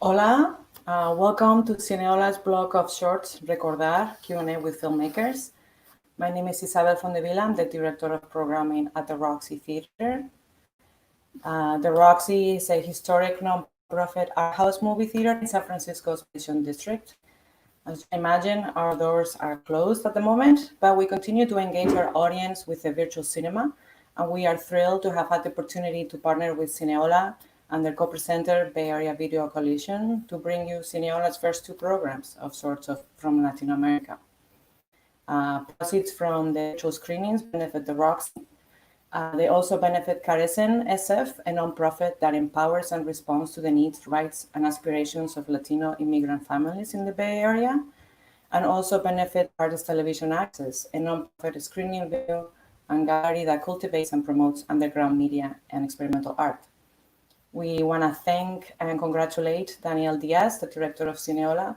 Hola, welcome to CiNEOLA's blog of shorts, Recordar, Q&A with filmmakers. My name is Isabel Fondevila. I'm the director of programming at the Roxie Theater. The Roxie is a historic non-profit art house movie theater in San Francisco's Mission District. As you can imagine, our doors are closed at the moment, but we continue to engage our audience with a virtual cinema, and we are thrilled to have had the opportunity to partner with CiNEOLA and their co-presenter, Bay Area Video Coalition, to bring you CiNEOLA's first two programs of sorts from Latinoamérica. Proceeds from the virtual screenings benefit the Roxie. They also benefit CARECEN SF, a nonprofit that empowers and responds to the needs, rights, and aspirations of Latino immigrant families in the Bay Area, and also benefit Artist Television Access, a nonprofit screening venue and gallery that cultivates and promotes underground media and experimental art. We want to thank and congratulate Danielle Diaz, the director of CiNEOLA,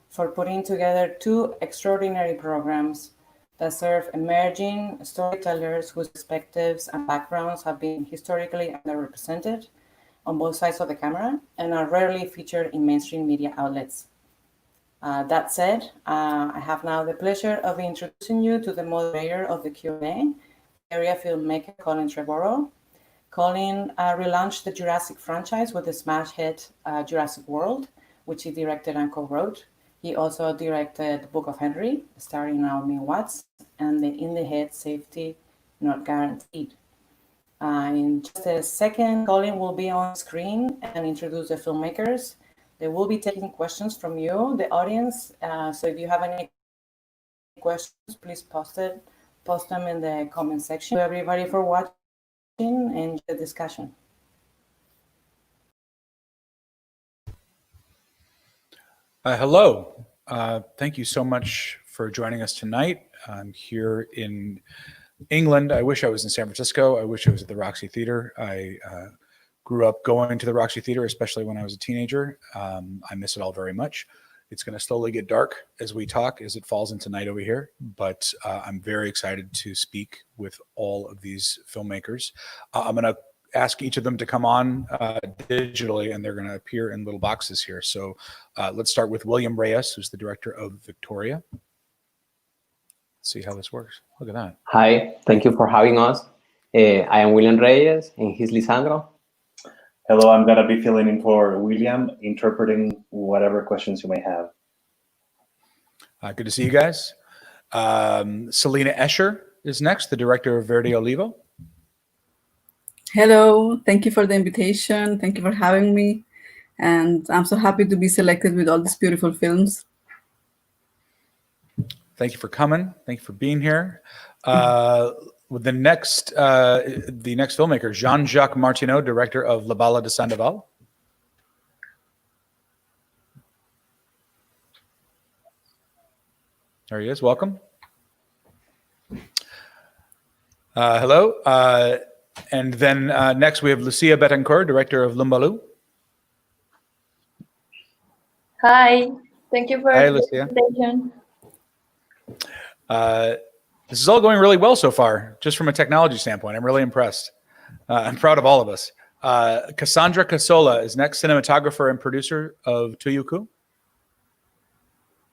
for putting together two extraordinary programs that serve emerging storytellers whose perspectives and backgrounds have been historically underrepresented on both sides of the camera and are rarely featured in mainstream media outlets. That said, I have now the pleasure of introducing you to the moderator of the Q&A, area filmmaker Colin Trevorrow. Colin relaunched the Jurassic franchise with the smash hit Jurassic World, which he directed and co-wrote. He also directed Book of Henry, starring Naomi Watts, and the indie hit Safety Not Guaranteed. In just a second, Colin will be on screen and introduce the filmmakers. They will be taking questions from you, the audience. So if you have any questions, please post them in the comment section. Thank you everybody for watching and the discussion. Hello. Thank you so much for joining us tonight. I'm here in England. I wish I was in San Francisco. I wish I was at the Roxie Theater. I grew up going to the Roxie Theater, especially when I was a teenager. I miss it all very much. It's going to slowly get dark as we talk, as it falls into night over here. But I'm very excited to speak with all of these filmmakers. I'm going to ask each of them to come on digitally, and they're going to appear in little boxes here. So let's start with William Reyes, who's the director of Victoria. Let's see how this works. Look at that. Hi, thank you for having us. I am William Reyes, and he's Lisandro. Hello, I'm going to be filling in for William, interpreting whatever questions you may have. Good to see you guys. Selena Escher is next, the director of Verde Olivo. Hello, thank you for the invitation. Thank you for having me. And I'm so happy to be selected with all these beautiful films. Thank you for coming. Thank you for being here. With the next filmmaker, Jean-Jacques Martineau, director of La Bala de Sandoval. There he is. Welcome. Hello. And then next we have Lucia Betancourt, director of Lumbaloo. Hi. Thank you for the invitation. This is all going really well so far, just from a technology standpoint. I'm really impressed. I'm proud of all of us. Cassandra Casola is next, cinematographer and producer of Tuyuku.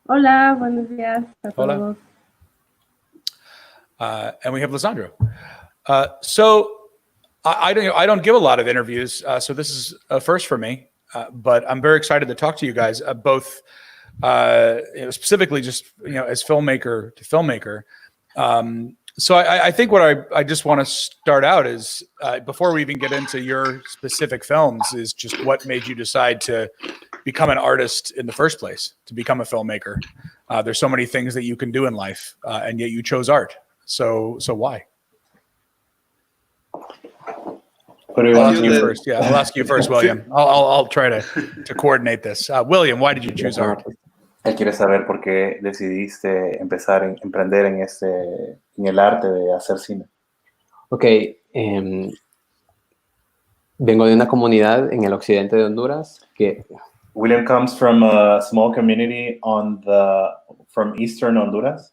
Hola, buenos días a todos. And we have Lisandro. So I don't give a lot of interviews, so this is a first for me. But I'm very excited to talk to you guys, both specifically just as filmmaker to filmmaker. So I think what I just want to start out is before we even get into your specific films is just what made you decide to become an artist in the first place, to become a filmmaker. There's so many things that you can do in life, and yet you chose art. So why? I'll ask you first. Yeah, I'll ask you first, William. I'll try to coordinate this. William, why did you choose art? Él quiere saber por qué decidiste emprender en el arte de hacer cine. Ok, vengo de una comunidad en el occidente de Honduras que... William comes from a small community from Eastern Honduras.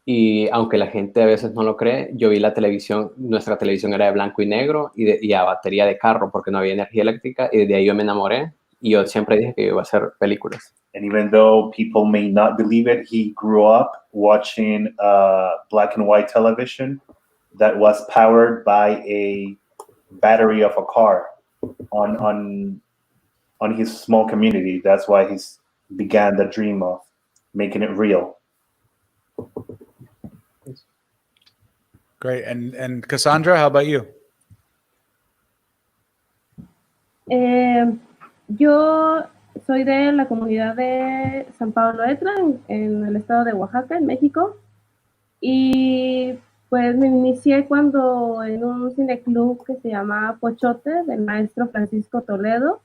Y aunque la gente a veces no lo cree, yo vi la televisión, nuestra televisión era de blanco y negro y a batería de carro porque no había energía eléctrica, y desde ahí yo me enamoré Y yo siempre dije que iba a hacer películas. And even though people may not believe it, he grew up watching black and white television that was powered by a battery of a car on his small community. That's why he's began the dream of making it real. Great. And Cassandra, how about you? Yo soy de la comunidad de San Pablo Etla, en el estado de Oaxaca, en México. Y pues me inicié cuando en un cineclub que se llama Pochote, del maestro Francisco Toledo.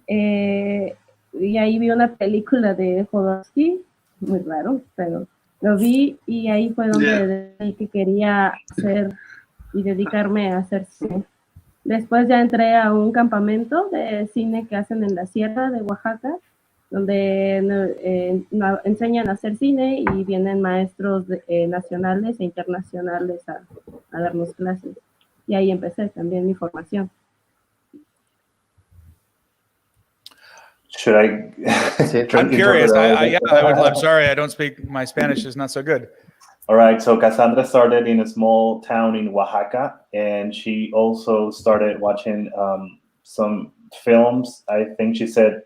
Y ahí vi una película de Jodorowsky, muy raro, pero lo vi y ahí fue donde decidí que quería hacer y dedicarme a hacer cine. Después ya entré a un campamento de cine que hacen en la sierra de Oaxaca, donde enseñan a hacer cine y vienen maestros nacionales e internacionales a darnos clases. Y ahí empecé también mi formación. Should I? I'm curious. I'm sorry, I don't speak. My Spanish is not so good. All right. So Cassandra started in a small town in Oaxaca, and she also started watching some films. I think she said,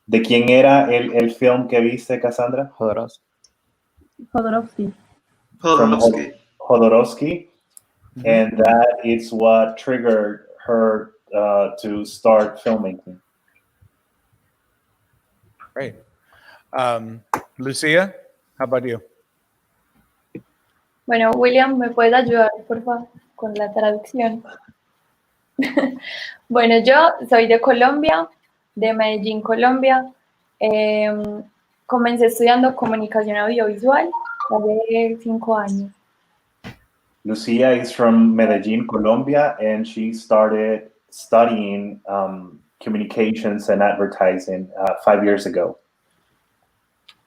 ¿de quién era el film que viste, Cassandra? Jodorowsky. From Jodorowsky. Mm-hmm. And that is what triggered her to start filmmaking. Great. Lucia, how about you? Bueno, William, ¿me puedes ayudar, por favor, con la traducción? Bueno, yo soy de Colombia, de Medellín, Colombia. Comencé estudiando comunicación audiovisual hace 5 años. Lucia is from Medellín, Colombia, and she started studying communications and advertising 5 years ago.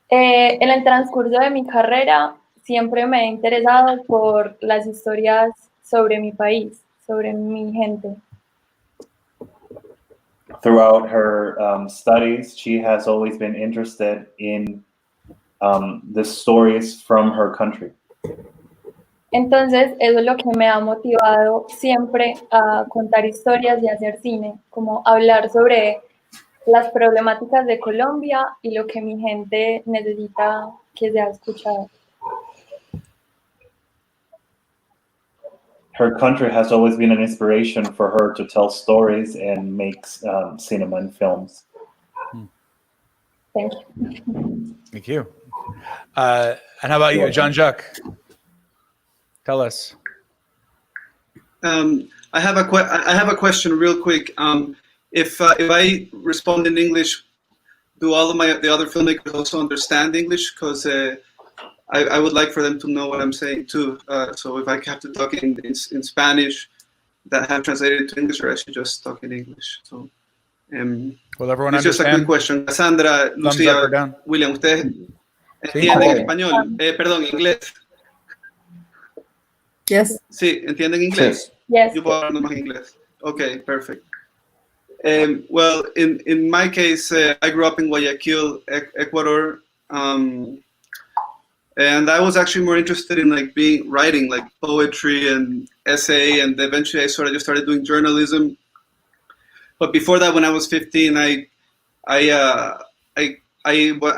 En el transcurso de mi carrera siempre me he interesado por las historias sobre mi país, sobre mi gente. Throughout her studies, she has always been interested in the stories from her country. Entonces, eso es lo que me ha motivado siempre a contar historias y hacer cine, como hablar sobre las problemáticas de Colombia y lo que mi gente necesita que sea escuchado. Her country has always been an inspiration for her to tell stories and make cinema and films. Thank you. Thank you. And how about you, Jean-Jacques? Tell us. I have a question real quick. If I respond in English, do all of the other filmmakers also understand English? Because I would like for them to know what I'm saying too. So if I have to talk in Spanish, that have translated to English, or I should just talk in English. So, will everyone it's just a quick question. Cassandra, Lucia, William, ¿ustedes entienden español? Perdón, inglés. Yes. Sí, ¿entienden inglés? Yes. Yo puedo hablar más inglés. Okay, perfect. Well, in my case, I grew up in Guayaquil, Ecuador, and I was actually more interested in writing like poetry and essay, and eventually I sort of just started doing journalism. But before that, when I was 15, I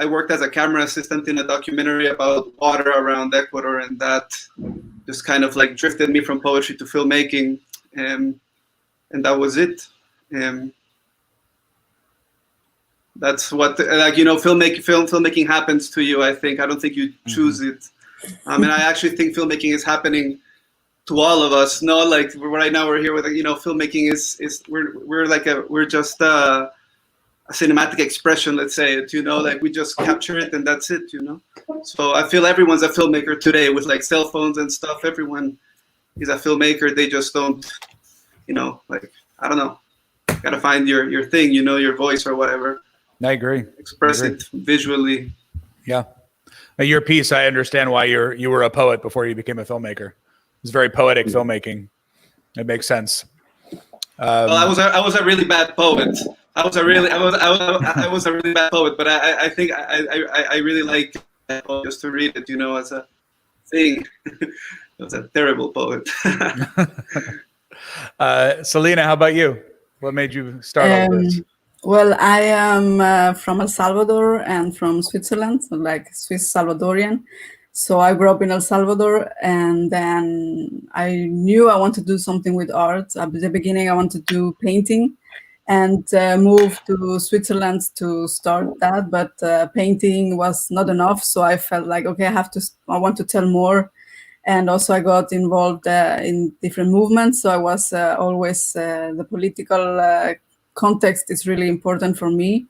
worked as a camera assistant in a documentary about water around Ecuador, and that just kind of drifted me from poetry to filmmaking, and that was it. That's what filmmaking happens to you. I think I don't think you choose it. And I actually think filmmaking is happening to all of us. No, right now we're here with filmmaking is we're just a cinematic expression, let's say it. We just capture it and that's it. So I feel everyone's a filmmaker today with cell phones and stuff. Everyone is a filmmaker. They just don't, I don't know. Gotta find your thing, your voice or whatever. I agree. Express it visually. Yeah. Your piece, I understand why you were a poet before you became a filmmaker. It's very poetic filmmaking. It makes sense. Well, I was a really bad poet. I was a really bad poet, but I think I really like just to read it, as a thing. I was a terrible poet. Selena, how about you? What made you start all of this? Well, I am from El Salvador and from Switzerland, so like Swiss Salvadorian. So I grew up in El Salvador, and then I knew I wanted to do something with art. At the beginning, I wanted to do painting, and moved to Switzerland to start that. But painting was not enough, so I felt like, okay, I want to tell more. And also I got involved in different movements. So I was always, the political context is really important for me.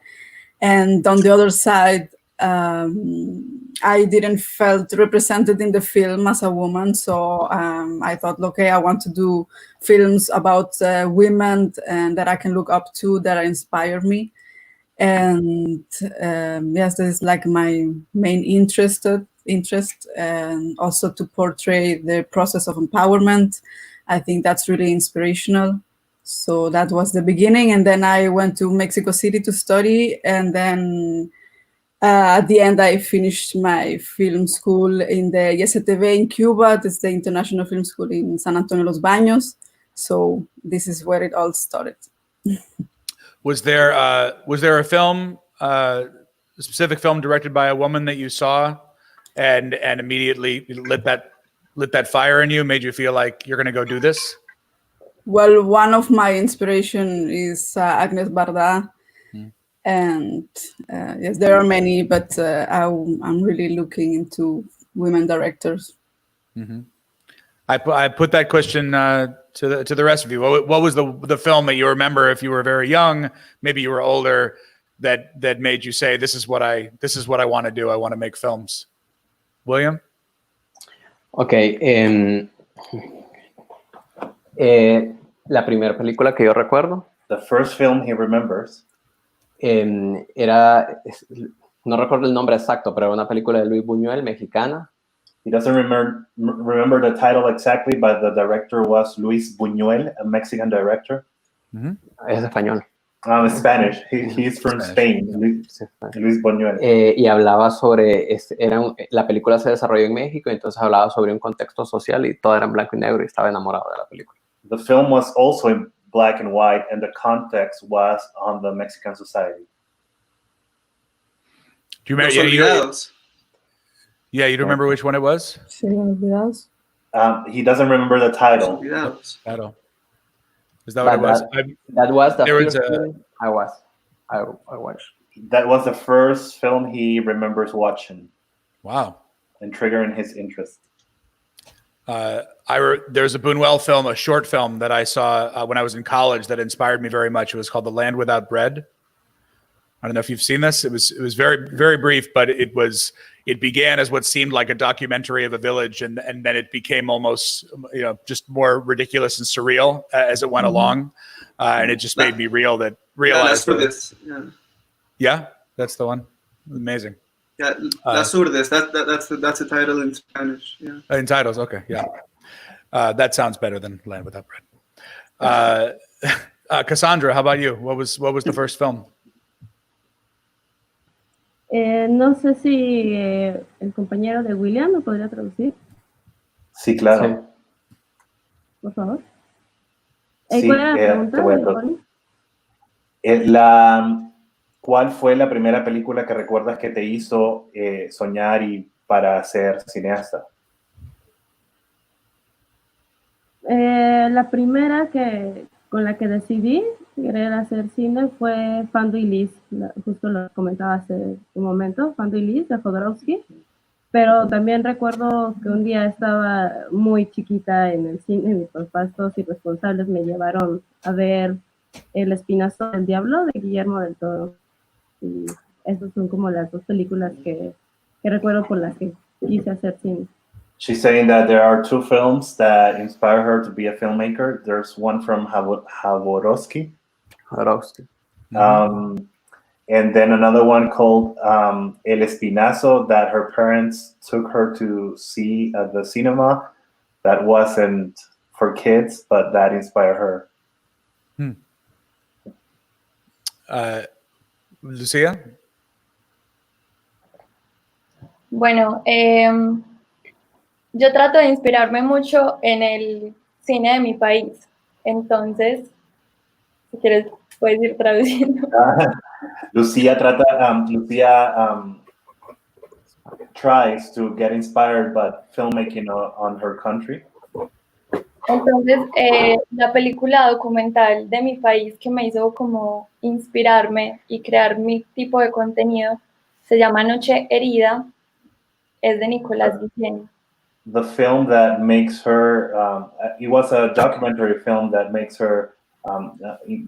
And on the other side, I didn't felt represented in the film as a woman. So I thought, okay, I want to do films about women and that I can look up to, that inspire me. And yes, this is like my main interest, and also to portray the process of empowerment. I think that's really inspirational. So that was the beginning, and then I went to Mexico City to study, and then at the end I finished my film school in the YSTV in Cuba. This is the International Film School in San Antonio Los Baños. So this is where it all started. Was there a film, a specific film directed by a woman that you saw, and immediately lit that fire in you, made you feel like you're going to go do this? Well, one of my inspiration is Agnes Barda, and yes, there are many, but I'm really looking into women directors. Mm-hmm. I put that question to the rest of you. What was the film that you remember, if you were very young, maybe you were older, that made you say, this is what I want to do. I want to make films. William? Okay. La primera película que yo recuerdo. The first film he remembers. Era, no recuerdo el nombre exacto, pero era una película de Luis Buñuel, mexicana. He doesn't remember the title exactly, but the director was Luis Buñuel, a Mexican director. Mm-hmm. Es español. Spanish. He's from Spain. Luis Buñuel. Y hablaba sobre, la película se desarrolló en México, entonces hablaba sobre un contexto social y todo era en blanco y negro y estaba enamorado de la película. The film was also in black and white, and the context was on the Mexican society. Do you remember? Yeah, you remember which one it was? He doesn't remember the title. Title. Is that what it was? That was the first film I watched. That was the first film he remembers watching. Wow. And triggering his interest. There's a Buñuel film, a short film that I saw when I was in college that inspired me very much. It was called The Land Without Bread. I don't know if you've seen this. It was very, very brief, but it began as what seemed like a documentary of a village, and then it became almost, just more ridiculous and surreal as it went along. And it just made me realize. Las Urdes. Yeah, that's the one. Amazing. Yeah, Las Urdes. That's the title in Spanish. Yeah. In titles, okay, yeah. That sounds better than Land Without Bread. Cassandra, how about you? What was the first film? No sé si el compañero de William lo podría traducir. Sí, claro. Sí. Por favor. ¿Cuál era la pregunta? ¿Cuál fue la primera película que recuerdas que te hizo soñar y para ser cineasta? La primera con la que decidí querer hacer cine fue Fando y Liz, justo lo comentaba hace un momento, Fando y Liz de Jodorowsky, pero también recuerdo que un día estaba muy chiquita en el cine, mis papás todos irresponsables me llevaron a ver El Espinazo del Diablo de Guillermo del Toro, y esas son como las dos películas que recuerdo por las que quise hacer cine. She's saying that there are two films that inspire her to be a filmmaker. There's one from Jodorowsky. And then another one called El Espinazo that her parents took her to see at the cinema. That wasn't for kids, but that inspired her. Lucia? Bueno, yo trato de inspirarme mucho en el cine de mi país. Entonces, si quieres, puedes ir traduciendo. Lucia tries to get inspired by filmmaking on her country. Entonces, la película documental de mi país que me hizo como inspirarme y crear mi tipo de contenido se llama Noche Herida, es de Nicolás Guillén. The film that makes her, it was a documentary film that makes her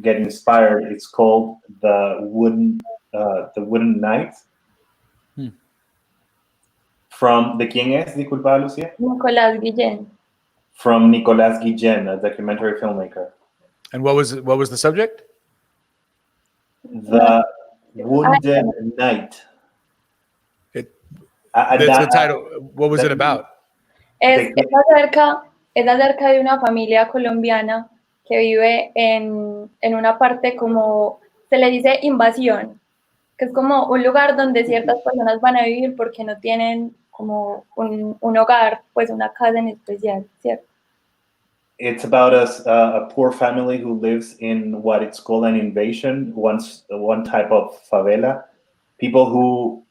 get inspired. It's called The Wooden Knight. From ¿de quién es? Disculpa, Lucía. Nicolás Guillén. From Nicolás Guillén, a documentary filmmaker. And what was the subject? The Wounded Knight. That's the title. What was it about? Es acerca de una familia colombiana que vive en una parte como, se le dice invasión, que es como un lugar donde ciertas personas van a vivir porque no tienen como un hogar, pues una casa en especial, ¿cierto? It's about a poor family who lives in what it's called an invasion, one type of favela. People who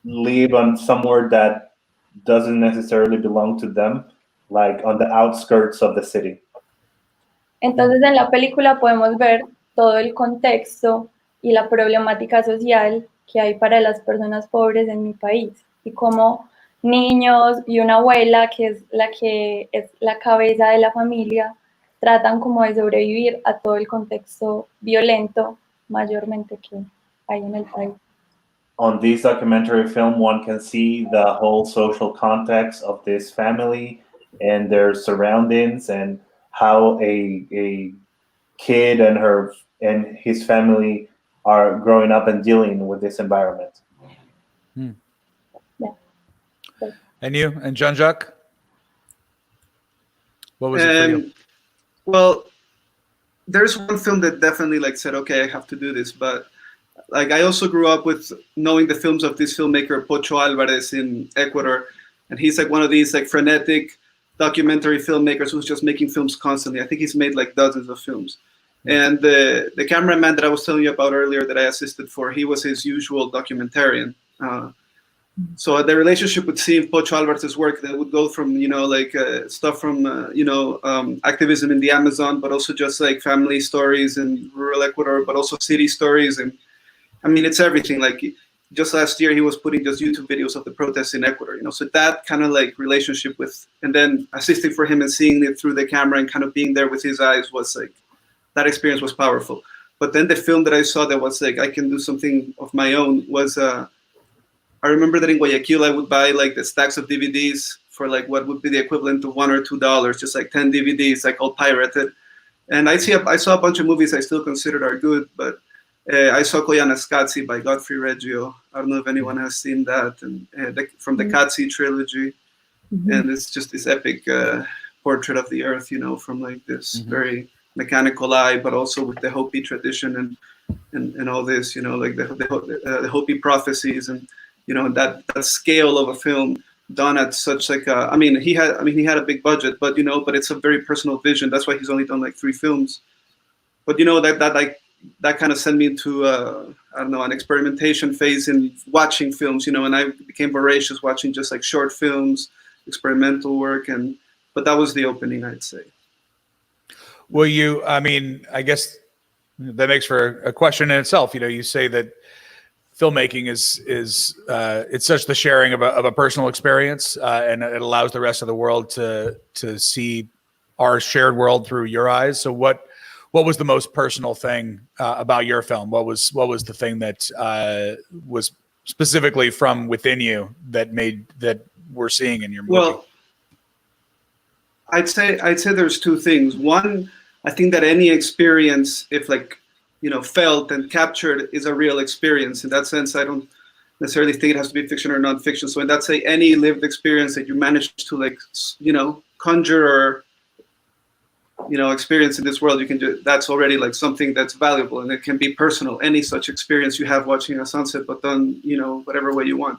live on somewhere that doesn't necessarily belong to them, like on the outskirts of the city. Entonces en la película podemos ver todo el contexto y la problemática social que hay para las personas pobres en mi país y cómo niños y una abuela que es la cabeza de la familia tratan como de sobrevivir a todo el contexto violento mayormente que hay en el país. On this documentary film, one can see the whole social context of this family and their surroundings and how a kid and his family are growing up and dealing with this environment. Yeah. And you and Jean-Jacques? What was it for you? Well, there's one film that definitely said, okay, I have to do this, but I also grew up with knowing the films of this filmmaker Pocho Alvarez in Ecuador, and he's one of these frenetic documentary filmmakers who's just making films constantly. I think he's made dozens of films. And the cameraman that I was telling you about earlier that I assisted for, he was his usual documentarian. So the relationship with seeing Pocho Alvarez's work, that would go from stuff from activism in the Amazon, but also just family stories in rural Ecuador, but also city stories. And I mean, it's everything. Just last year, he was putting just YouTube videos of the protests in Ecuador. So that kind of relationship with, and then assisting for him and seeing it through the camera and kind of being there with his eyes was that experience was powerful. But then the film that I saw that was I can do something of my own was. I remember that in Guayaquil, I would buy the stacks of DVDs for what would be the equivalent to $1 or $2, just 10 DVDs, all pirated. And I saw a bunch of movies I still considered are good, but I saw Koyana Scazzi by Godfrey Reggio. I don't know if anyone has seen that, and from the Cazzi trilogy. And it's just this epic portrait of the earth, from this very mechanical eye, but also with the Hopi tradition and all this, the Hopi prophecies and that scale of a film done at such he had a big budget, but but it's a very personal vision. That's why he's only done 3 films. But that kind of sent me into I don't know, an experimentation phase in watching films, and I became voracious watching just short films, experimental work, but that was the opening, I'd say. Well, I guess that makes for a question in itself. You say that filmmaking is it's such the sharing of a personal experience, and it allows the rest of the world to see our shared world through your eyes. So what was the most personal thing about your film? What was the thing that was specifically from within you that we're seeing in your movie? Well, I'd say there's 2 things. One, I think that any experience, if felt and captured, is a real experience. In that sense, I don't necessarily think it has to be fiction or non-fiction. So in that say, any lived experience that you manage to conjure or experience in this world, you can that's already like something that's valuable, and it can be personal. Any such experience you have watching a sunset, but done, whatever way you want.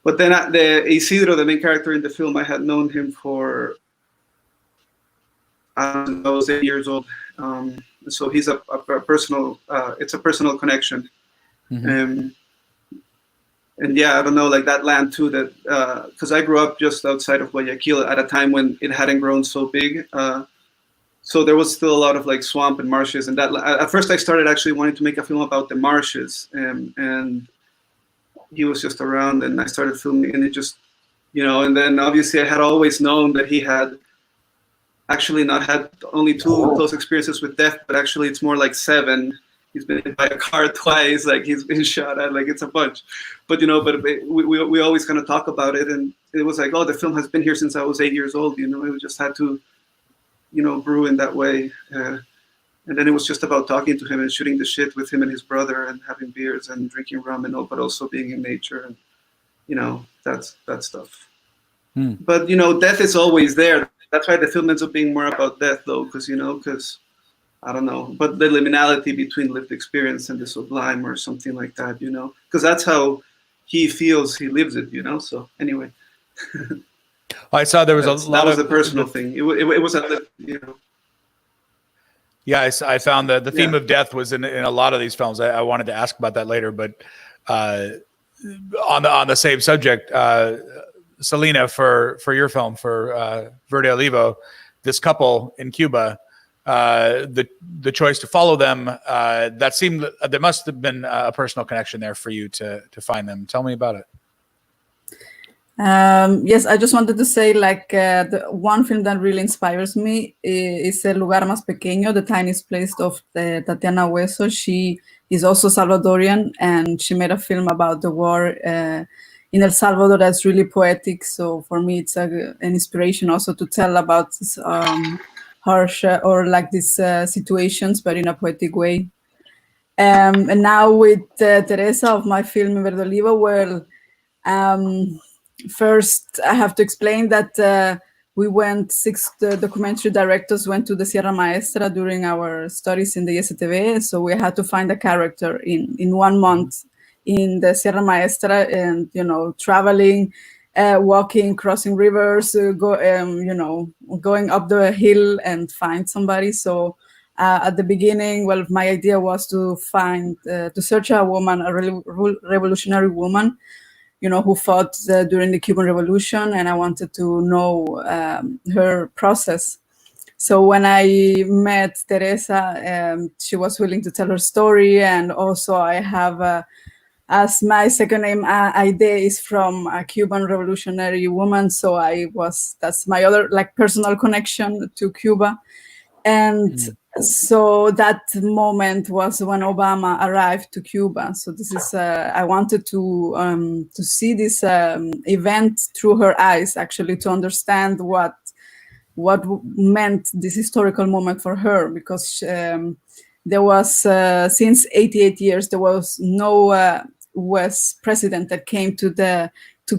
But then the Isidro, the main character in the film, I had known him for, I was 8 years old. So he's a personal, it's a personal connection. Mm-hmm. And yeah, I don't know, like that land too, that, because I grew up just outside of Guayaquil at a time when it hadn't grown so big. So there was still a lot of like swamp and marshes, and that at first I started actually wanting to make a film about the marshes, and he was just around, and I started filming, and it just, and then obviously I had always known that he had actually not had only 2 close experiences with death, but actually it's more like 7. He's been hit by a car twice, like he's been shot at, like it's a bunch. But we always kind of talk about it, and it was like, oh, the film has been here since I was 8 years old. It just had to, brew in that way. And then it was just about talking to him and shooting the shit with him and his brother and having beers and drinking rum and all, but also being in nature and, that stuff. But, death is always there. That's why the film ends up being more about death, though, because I don't know, but the liminality between lived experience and the sublime or something like that, because that's how he feels he lives it, so anyway. I saw there was that was a personal thing. It was Yeah, I found that the theme of death was in a lot of these films. I wanted to ask about that later, but on the same subject, Selena, for your film, for Verde Olivo, this couple in Cuba, the choice to follow them, that seemed, there must have been a personal connection there for you to find them. Tell me about it. Yes, I just wanted to say, like, the one film that really inspires me is El Lugar Más Pequeño, The Tiniest Place of Tatiana Hueso. She is also Salvadorian, and she made a film about the war in El Salvador that's really poetic. So for me, it's an inspiration also to tell about this, harsh or like these situations, but in a poetic way. And now with Teresa of my film Verde Olivo, well, first, I have to explain that we went, 6 documentary directors went to the Sierra Maestra during our studies in the ISTV. So we had to find a character in 1 month in the Sierra Maestra, and, traveling, walking, crossing rivers, going up the hill and find somebody. So at the beginning, well, my idea was to find, to search a woman, a revolutionary woman, who fought during the Cuban Revolution, and I wanted to know her process. So when I met Teresa, she was willing to tell her story, and also I have, as my second name, Aide, is from a Cuban revolutionary woman, so that's my other like personal connection to Cuba. And so that moment was when Obama arrived to Cuba. So this is, I wanted to see this event through her eyes, actually, to understand what meant this historical moment for her, because there was, since 88 years, there was no West president that came to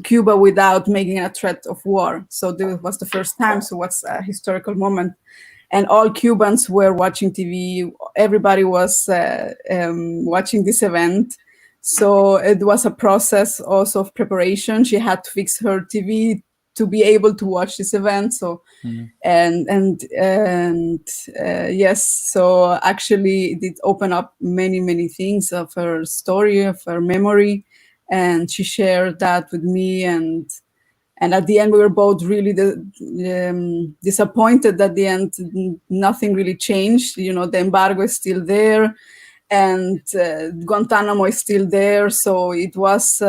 Cuba without making a threat of war. So this was the first time, so what's a historical moment. And all Cubans were watching TV. Everybody was watching this event. So it was a process also of preparation. She had to fix her TV to be able to watch this event. So, yes, so actually it did open up many, many things of her story, of her memory. And she shared that with me. And at the end, we were both really disappointed. At the end, nothing really changed. The embargo is still there, and Guantanamo is still there. So it was,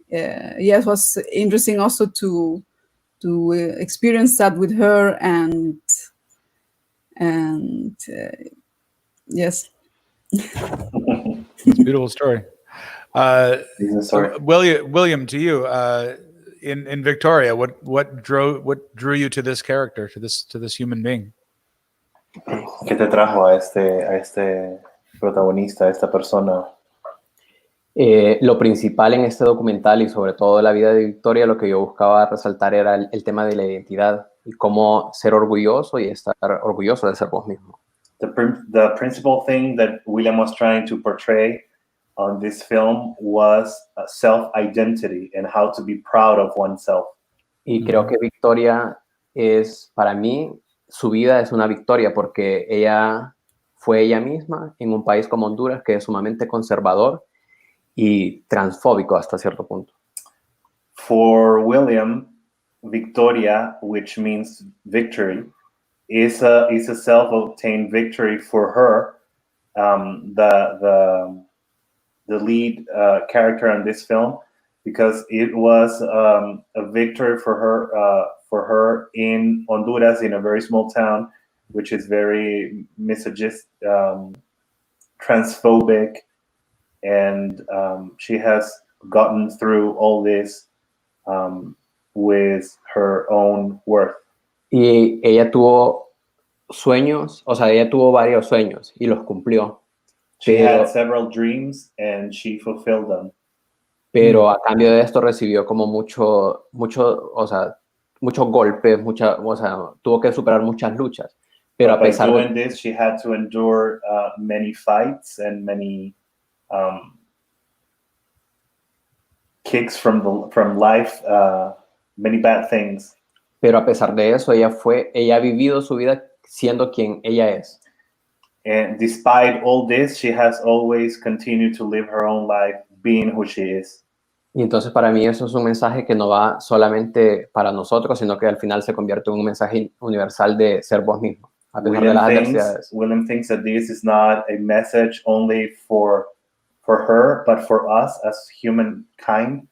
it was interesting also to experience that with her, and yes. It's a beautiful story. William, to you. In Victoria, what drew you to this character, to this human being? ¿Qué te trajo a este protagonista, a esta persona? Lo principal en este documental, y sobre todo la vida de Victoria, lo que yo buscaba resaltar era el tema de la identidad. y cómo ser orgulloso y estar orgulloso de ser vos mismo. The principal thing that William was trying to portray on this film was self-identity and how to be proud of oneself. Y creo que Victoria es, para mí, su vida es una victoria porque ella fue ella misma en un país como Honduras que es sumamente conservador y transfóbico hasta cierto punto. For William, Victoria, which means victory, is a self-obtained victory for her. The lead character in this film, because it was a victory for her in Honduras, in a very small town, which is very misogynist, transphobic, and she has gotten through all this with her own worth. Y ella tuvo sueños, o sea, ella tuvo varios sueños y los cumplió. She had several dreams and she fulfilled them. Pero a cambio de esto recibió como muchos golpes, tuvo que superar muchas luchas. Pero a pesar doing this, she had to endure many fights and many kicks from life, many bad things. Pero a pesar de eso, ella ha vivido su vida siendo quien ella es. And despite all this, she has always continued to live her own life, being who she is. Y entonces para mí eso es un mensaje que no va solamente para nosotros, sino que al final se convierte en un mensaje universal de ser vos mismo, a pesar de las adversidades. William thinks that this is not a message only for her, but for us as humankind,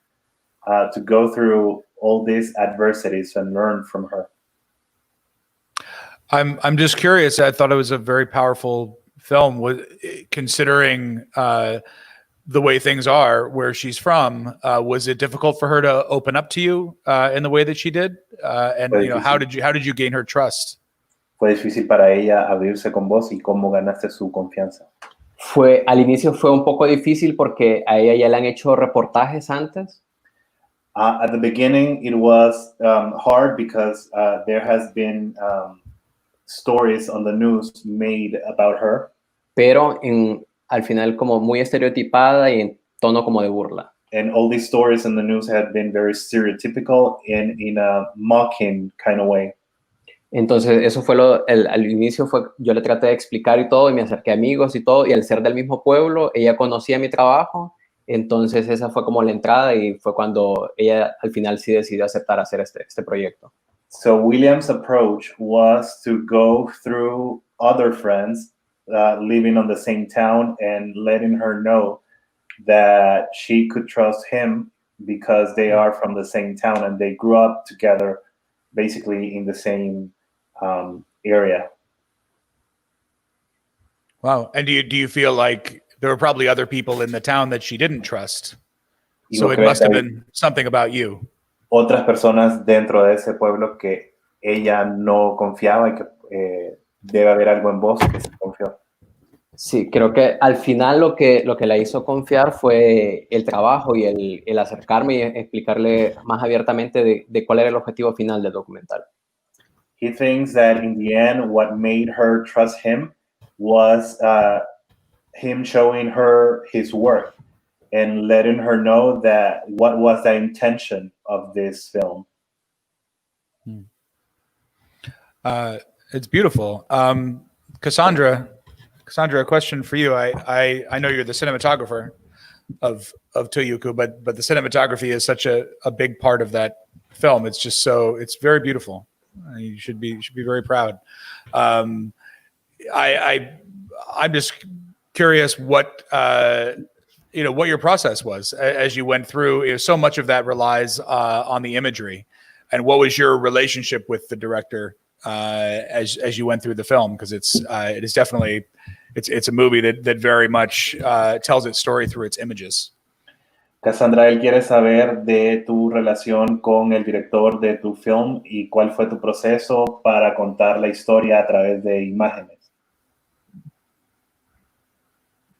to go through all these adversities and learn from her. I'm just curious. I thought it was a very powerful film, considering the way things are where she's from. Was it difficult for her to open up to you in the way that she did? And how did you gain her trust? Fue difícil para ella abrirse con vos y cómo ganaste su confianza. Al inicio fue un poco difícil porque a ella ya le han hecho reportajes antes. At the beginning, it was hard because there has been stories on the news made about her. Pero al final como muy estereotipada y en tono como de burla. And all these stories in the news had been very stereotypical and in a mocking kind of way. Entonces eso fue al inicio yo le traté de explicar y todo, y me acerqué a amigos y todo, y al ser del mismo pueblo, ella conocía mi trabajo, entonces esa fue como la entrada y fue cuando ella al final sí decidió aceptar hacer este proyecto. So William's approach was to go through other friends living on the same town and letting her know that she could trust him because they are from the same town and they grew up together basically in the same area. Wow. And do you feel like there were probably other people in the town that she didn't trust? So it must have been something about you. Otras personas dentro de ese pueblo que ella no confiaba y que debe haber algo en vos que se confió. Sí, creo que al final lo que la hizo confiar fue el trabajo y el acercarme y explicarle más abiertamente de cuál era el objetivo final del documental. He thinks that in the end, what made her trust him was him showing her his work and letting her know that what was the intention of this film. It's beautiful. Cassandra, a question for you. I know you're the cinematographer of Tuyuku, but the cinematography is such a big part of that film. It's just it's very beautiful. You should be very proud. I'm just curious what your process was as you went through. So much of that relies on the imagery, and what was your relationship with the director as you went through the film? Because it is definitely it's a movie that very much tells its story through its images. Cassandra, él quiere saber de tu relación con el director de tu film y cuál fue tu proceso para contar la historia a través de imágenes.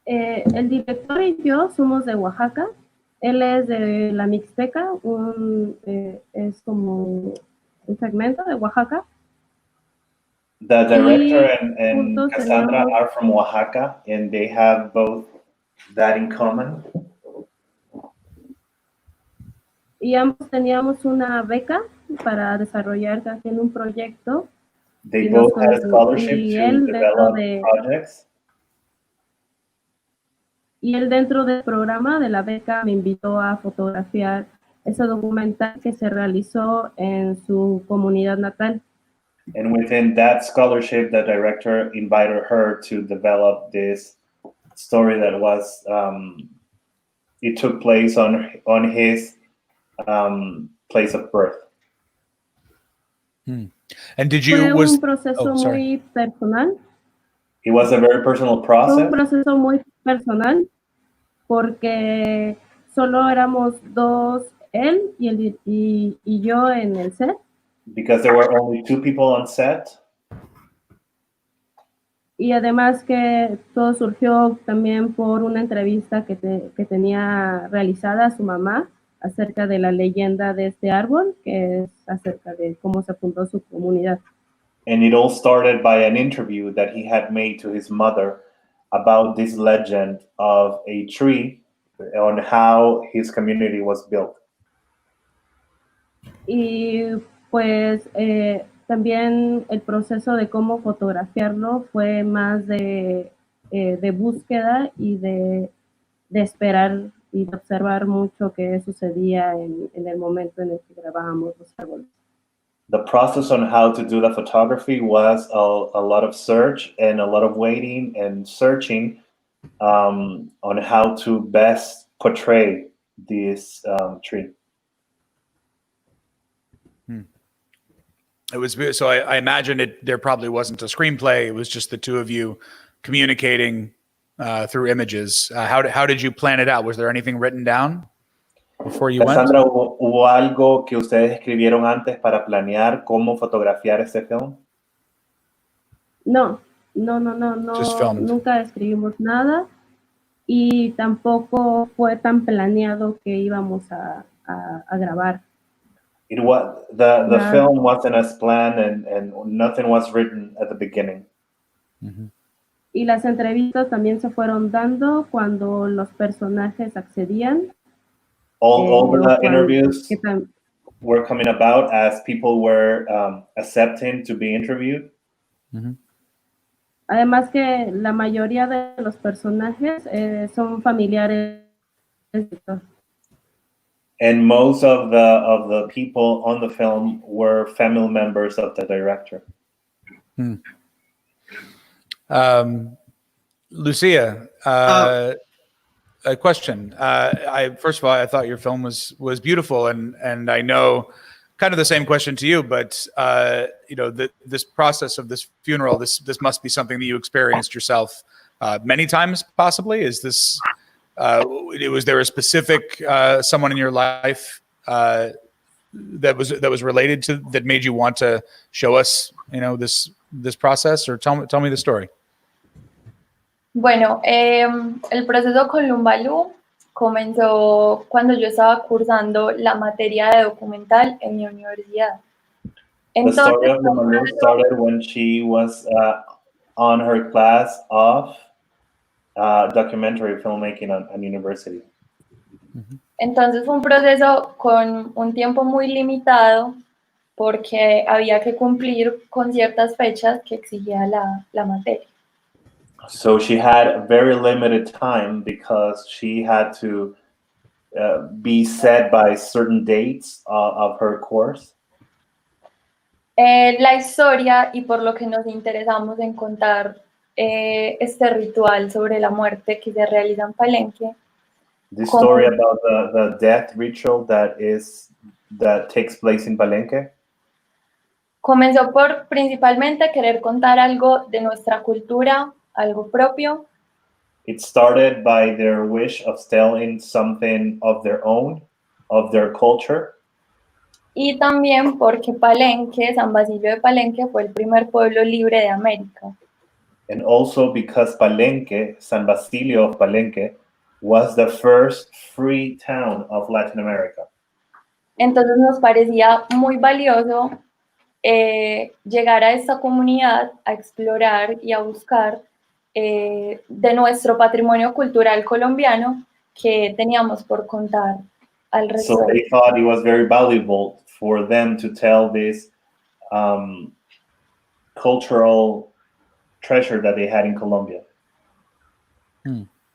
El director y yo somos de Oaxaca. Él es de la Mixteca, es como segmento de Oaxaca. The director and juntos Cassandra teníamos- are from Oaxaca, and they have both that in common. Y ambos teníamos una beca para desarrollar también un proyecto. They Y nos both had a con- scholarship y to él dentro develop de- projects. Y él dentro del programa de la beca me invitó a fotografiar ese documental que se realizó en su comunidad natal. And within that scholarship, the director invited her to develop this story that was, it took place on his place of birth. And did Fue you, was, un proceso oh, sorry. muy personal. It was a very personal Fue un process proceso muy personal porque solo éramos dos, él y yo en el set. because there were only 2 people on set. Y además que todo surgió también por una entrevista que tenía realizada a su mamá acerca de la leyenda de este árbol, que es acerca de cómo se fundó su comunidad. And it all started by an interview that he had made to his mother about this legend of a tree on how his community was built. Y pues también el proceso de cómo fotografiarlo fue más de búsqueda y de esperar y de observar mucho qué sucedía en el momento en el que grabábamos los árboles. The process on how to do the photography was a lot of search and a lot of waiting and searching on how to best portray this tree. It was, so I imagine there probably wasn't a screenplay. It was just the two of you communicating through images. How did you plan it out? Was there anything written down before you Cassandra, went? ¿hubo algo que ustedes escribieron antes para planear cómo fotografiar este film? No, Just filmed. nunca escribimos nada y tampoco fue tan planeado que íbamos a grabar. It was the Nada. film wasn't as planned and nothing was written at the beginning. Y las entrevistas también se fueron dando cuando los personajes accedían. All o the cuando- interviews que tam- were coming about as people were accepting to be interviewed. Además que la mayoría de los personajes son familiares. And most of the people on the film were family members of the director. Lucia, a question. First of all, I thought your film was beautiful, and I know kind of the same question to you, but this process of this funeral, this must be something that you experienced yourself many times, possibly. Is this? Was there a specific someone in your life that was related to that made you want to show us, this process, or tell me the story? Bueno, el proceso con Lumbalú comenzó cuando yo estaba cursando la materia de documental en mi universidad. The story of Lumbalú started when she was on her class of documentary filmmaking at university. Entonces fue un proceso con un tiempo muy limitado porque había que cumplir con ciertas fechas que exigía la materia. So she had very limited time because she had to be set by certain dates of her course. La historia y por lo que nos interesamos en contar este ritual sobre la muerte que se realiza en Palenque. The story about the death ritual that takes place in Palenque. Comenzó por principalmente querer contar algo de nuestra cultura, algo propio. It started by their wish of telling something of their own, of their culture. Y también porque Palenque, San Basilio de Palenque, fue el primer pueblo libre de América. And also because Palenque, San Basilio of Palenque, was the first free town of Latin America. Entonces nos parecía muy valioso llegar a esta comunidad a explorar y a buscar de nuestro patrimonio cultural colombiano que teníamos por contar al resto. So they thought it was very valuable for them to tell this cultural treasure that they had in Colombia.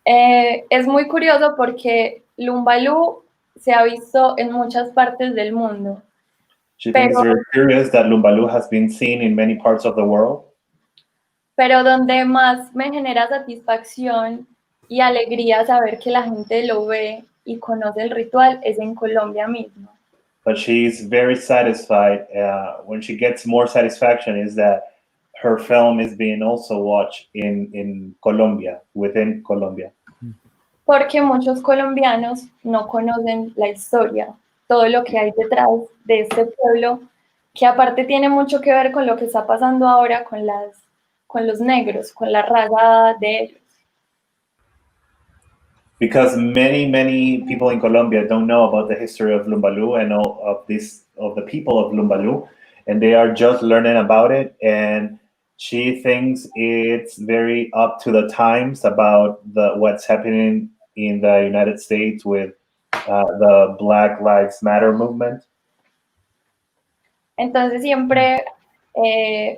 Es muy curioso porque Lumbalú se ha visto en muchas partes del mundo. She thinks it's very curious that Lumbalú has been seen in many parts of the world. Pero donde más me genera satisfacción y alegría saber que la gente lo ve y conoce el ritual es en Colombia mismo. But she's very satisfied. When she gets more satisfaction is that her film is being also watched in Colombia, within Colombia. Porque muchos colombianos no conocen la historia, todo lo que hay detrás de este pueblo, que aparte tiene mucho que ver con lo que está pasando ahora con los negros, con la raza de ellos. Because many people in Colombia don't know about the history of Lumbalú and of the people of Lumbalú, and they are just learning about it. And she thinks it's very up to the times about what's happening in the United States with the Black Lives Matter movement. Entonces siempre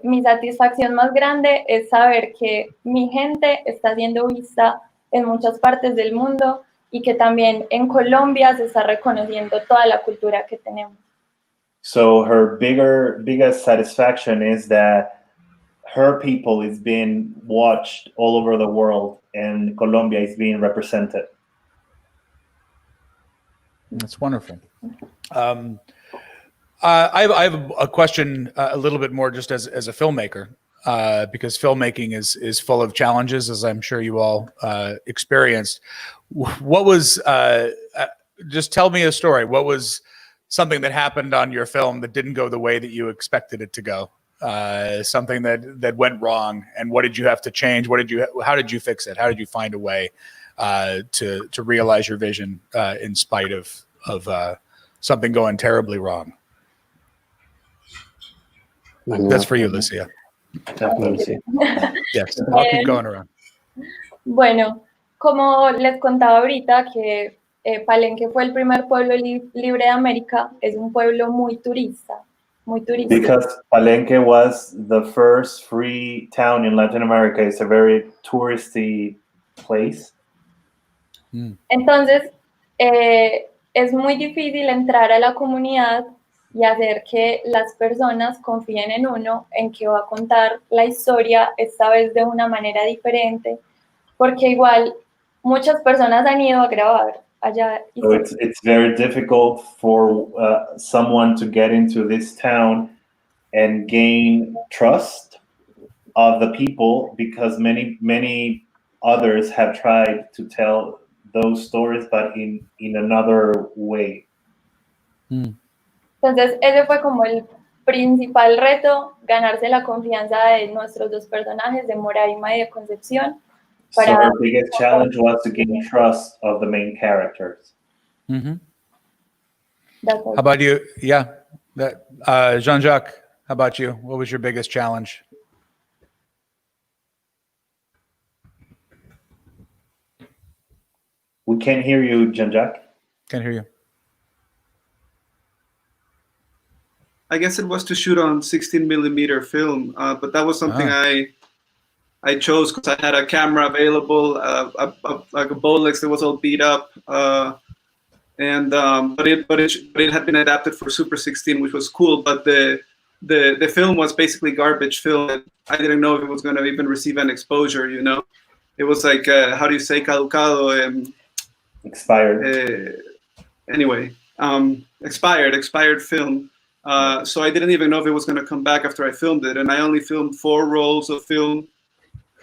mi satisfacción más grande es saber que mi gente está siendo vista en muchas partes del mundo y que también en Colombia se está reconociendo toda la cultura que tenemos. So her biggest satisfaction is that her people is being watched all over the world and Colombia is being represented. That's wonderful. I have a question a little bit more just as a filmmaker, because filmmaking is full of challenges, as I'm sure you all experienced. What was, just tell me a story. What was something that happened on your film that didn't go the way that you expected it to go? Something that went wrong, and what did you have to change? How did you fix it? How did you find a way to realize your vision in spite of something going terribly wrong? That's for you, Lucia. Yes, I'll keep going around. Bueno, como les contaba ahorita que Palenque fue el primer pueblo libre de América, es un pueblo muy turista, muy turístico. Because Palenque was the first free town in Latin America. It's a very touristy place. Entonces, es muy difícil entrar a la comunidad y hacer que las personas confíen en uno, en que va a contar la historia, esta vez de una manera diferente, porque igual muchas personas han ido a grabar allá. So it's very difficult for someone to get into this town and gain trust of the people, because many others have tried to tell those stories, but in another way. Entonces, ese fue como el principal reto, ganarse la confianza de nuestros dos personajes, de Moraima y de Concepción. So our biggest challenge was to gain trust of the main characters. How about you? Yeah, Jean-Jacques, how about you? What was your biggest challenge? We can't hear you, Jean-Jacques. Can't hear you. I guess it was to shoot on 16mm film, but that was something I chose because I had a camera available, like a Bolex that was all beat up, but it had been adapted for Super 16, which was cool. But the film was basically garbage film. I didn't know if it was going to even receive an exposure. You know, it was like how do you say caducado? Expired. Anyway, expired film. So I didn't even know if it was going to come back after I filmed it, and I only filmed 4 rolls of film,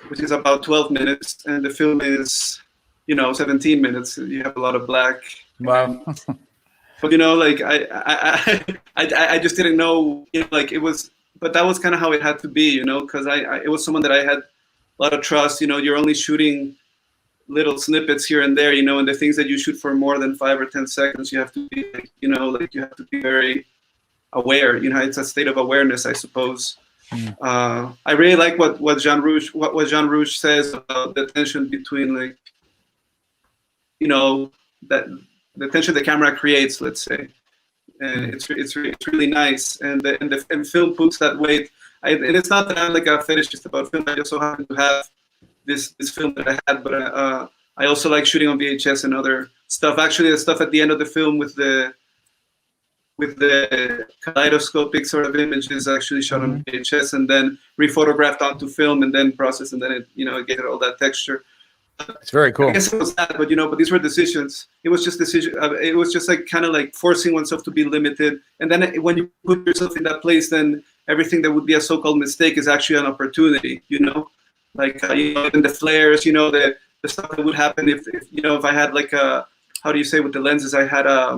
which is about 12 minutes, and the film is, 17 minutes. You have a lot of black. Wow. But like I just didn't know, like it was. But that was kind of how it had to be, because it was someone that I had a lot of trust. You're only shooting little snippets here and there, and the things that you shoot for more than 5 or 10 seconds, you have to be, like you have to be very aware. You know, it's a state of awareness, I suppose. I really like what Jean Rouge says about the tension between, like, you know, that the tension the camera creates, let's say, and it's really nice, and film puts that weight. And it's not that I'm like a fetishist about film. I just so happen to have this film that I had, but I also like shooting on VHS and other stuff. Actually, the stuff at the end of the film with the kaleidoscopic sort of images actually shot on VHS and then rephotographed onto film and then processed, and then it, you know, it gave it all that texture. It's very cool. I guess it was that, but you know, but these were decisions. It was just decision. It was just like kind of like forcing oneself to be limited, and then when you put yourself in that place, then everything that would be a so-called mistake is actually an opportunity. You know, like you know, and the flares. You know, the stuff that would happen if you know, if I had like a, how do you say, with the lenses, I had a